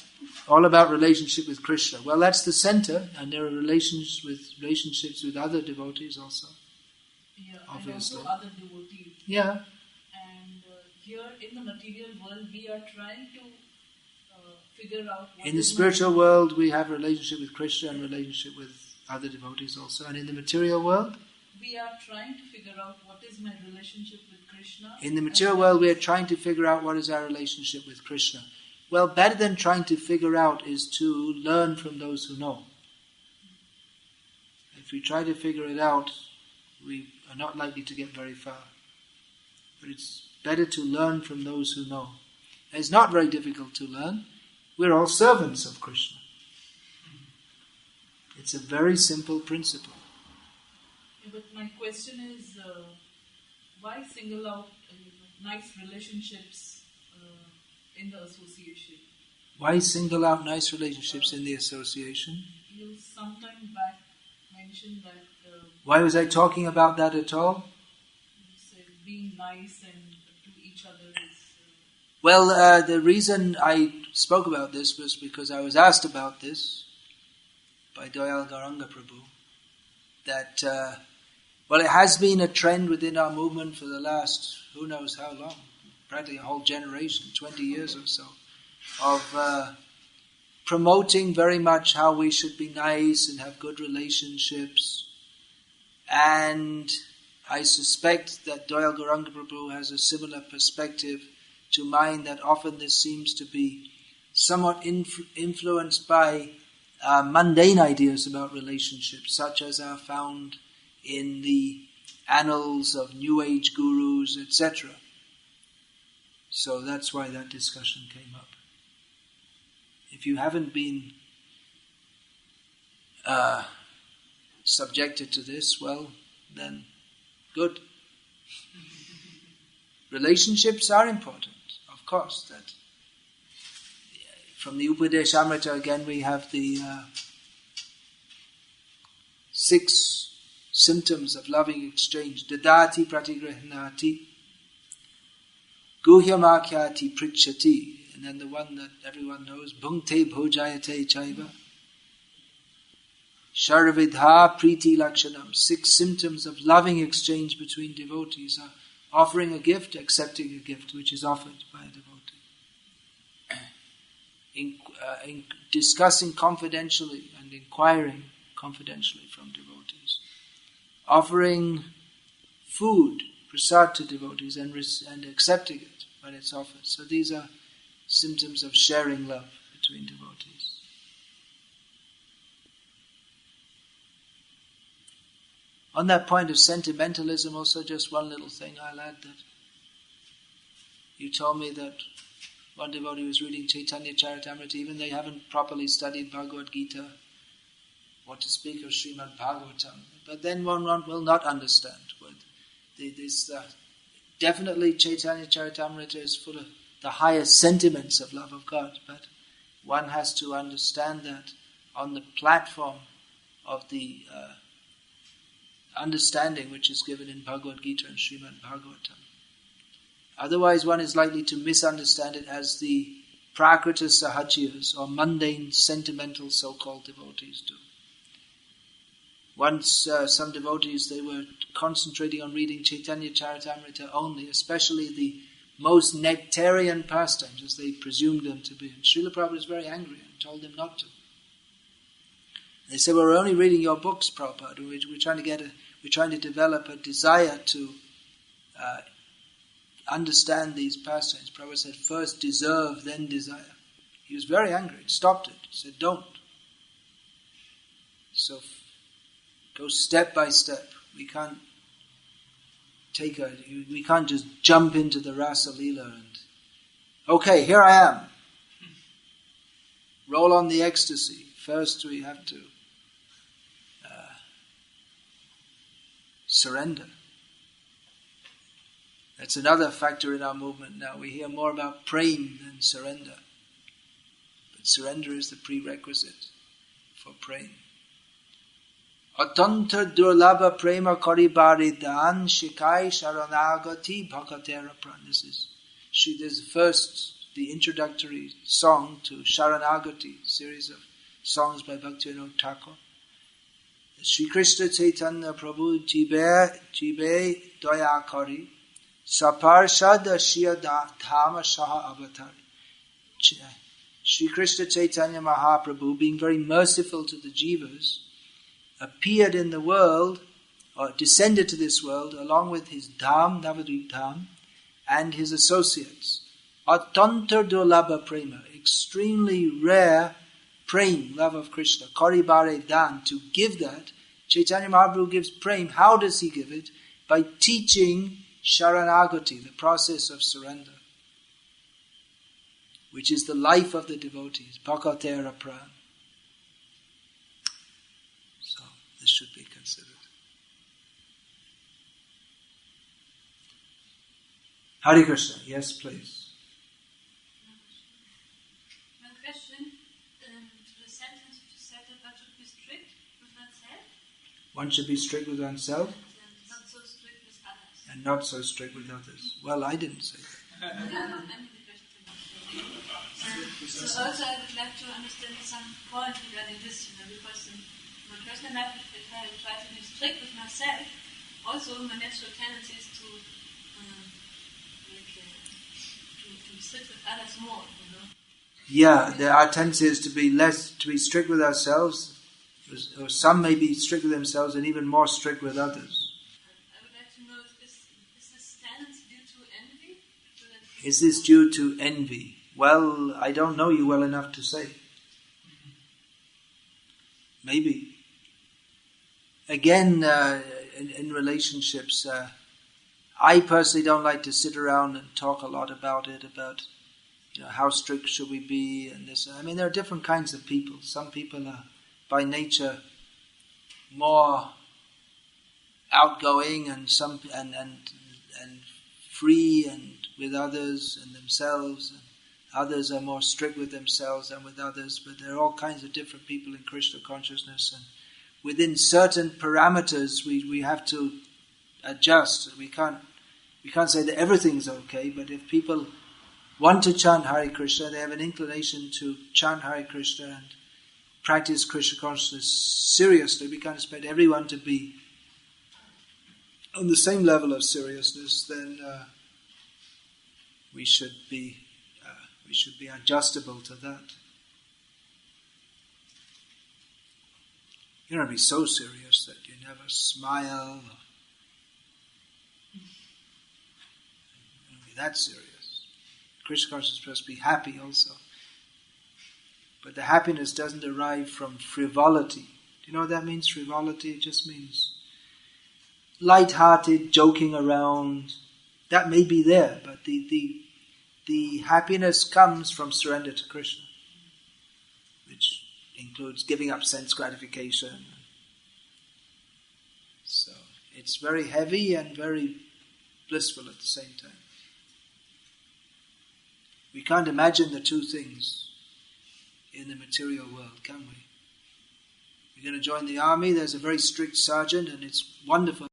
All about relationship with Krishna. Well, that's the center, and there are relationships with other devotees also. Yeah, obviously. And also other devotees. Yeah. And here in the material world, we are trying to figure out... In the spiritual world, we have a relationship with Krishna and relationship with other devotees also. And in the material world? We are trying to figure out what is my relationship with Krishna. In the material world, we are trying to figure out what is our relationship with Krishna. Well, better than trying to figure out is to learn from those who know. If we try to figure it out, we are not likely to get very far. But it's better to learn from those who know. And it's not very difficult to learn. We're all servants of Krishna. It's a very simple principle. Yeah, but my question is, why single out nice relationships in the association? Why single out nice relationships in the association? You sometime back mentioned that... why was I talking about that at all? You said being nice and to each other is... Well, the reason I spoke about this was because I was asked about this by Dayal Gauranga Prabhu, that, it has been a trend within our movement for the last, who knows how long, practically a whole generation, 20 years or so, of promoting very much how we should be nice and have good relationships. And I suspect that Dayal Gauranga Prabhu has a similar perspective to mine, that often this seems to be somewhat influenced by mundane ideas about relationships, such as are found in the annals of New Age gurus, etc. So that's why that discussion came up. If you haven't been subjected to this, well, then good. Relationships are important, of course. That from the Upadeshamrita again, we have the 6 symptoms of loving exchange. Dadati pratigrahnati, guhyamakhyati prichati, and then the one that everyone knows, bhungte bhojayate chaiva, sharavidha priti lakshanam. 6 symptoms of loving exchange between devotees are offering a gift, accepting a gift which is offered by a devotee. In discussing confidentially and inquiring confidentially from devotees. Offering food, prasad, to devotees and accepting it when it's offered. So these are symptoms of sharing love between devotees. On that point of sentimentalism, also just one little thing I'll add, that you told me that one devotee was reading Chaitanya Charitamrita, even they haven't properly studied Bhagavad-Gita, what to speak of Srimad Bhagavatam. But then one will not understand. Definitely Chaitanya Charitamrita is full of the highest sentiments of love of God, but one has to understand that on the platform of the understanding which is given in Bhagavad-Gita and Srimad Bhagavatam. Otherwise one is likely to misunderstand it as the Prakrita Sahajiyas, or mundane, sentimental so-called devotees do. Once some devotees, they were concentrating on reading Chaitanya Charitamrita only, especially the most nectarian pastimes, as they presumed them to be. And Srila Prabhupada was very angry and told them not to. They said, "We're only reading your books, Prabhupada. We're trying to develop a desire to understand these pastimes." Prabhupada said, "First deserve, then desire." He was very angry, stopped it. He said, "Don't." So go step by step. We can't just jump into the Rasa Leela and, okay, here I am. Roll on the ecstasy. First we have to surrender. That's another factor in our movement now. We hear more about prema than surrender. But surrender is the prerequisite for prema. Atanta durlabha prema karibari dan shikai sharanagati bhakatera pran. This is the introductory song to Sharanagati, series of songs by Bhaktivinoda Thakur. Sri Krishna Chaitanya Prabhu jibe daya kari saparshad ashiya dhama shaha avatari. Sri Krishna Chaitanya Mahaprabhu, being very merciful to the jivas, appeared in the world, or descended to this world, along with his dham, Navadvip dham, and his associates. Atantar durlabha prema, extremely rare prema, love of Krishna. Karibare dan, to give that. Chaitanya Mahaprabhu gives prema. How does he give it? By teaching Sharanagati, the process of surrender, which is the life of the devotees. Bhakatera pran. So, this should be considered. Hare Krishna. Yes, please. One question. To the sentence you said that one should be strict with oneself. One should be strict with oneself. And not so strict with others. And not so strict with others. Well, I didn't say that. So also I would like to understand some point regarding this, because in my personal life, if I try to be strict with myself, also my natural tendency is to be strict with others more, Yeah, our tendency is to be strict with ourselves, or some may be strict with themselves and even more strict with others. I would like to know, is this tendency due to envy? Is this due to envy? Well, I don't know you well enough to say. Maybe. Again, in relationships, I personally don't like to sit around and talk a lot about it, about how strict should we be and this. I mean, there are different kinds of people. Some people are by nature more outgoing and free and with others and themselves. And others are more strict with themselves and with others. But there are all kinds of different people in Krishna consciousness, and within certain parameters, we have to adjust. We can't say that everything's okay. But if people want to chant Hare Krishna, they have an inclination to chant Hare Krishna and practice Krishna consciousness seriously. We can't expect everyone to be on the same level of seriousness. Then we should be adjustable to that. You don't be so serious that you never smile. You don't be that serious. Krishna consciousness is supposed to be happy also. But the happiness doesn't arrive from frivolity. Do you know what that means, frivolity? It just means light-hearted, joking around. That may be there, but the happiness comes from surrender to Krishna, which includes giving up sense gratification. So it's very heavy and very blissful at the same time. We can't imagine the two things in the material world, can we? You're going to join the army, there's a very strict sergeant, and it's wonderful.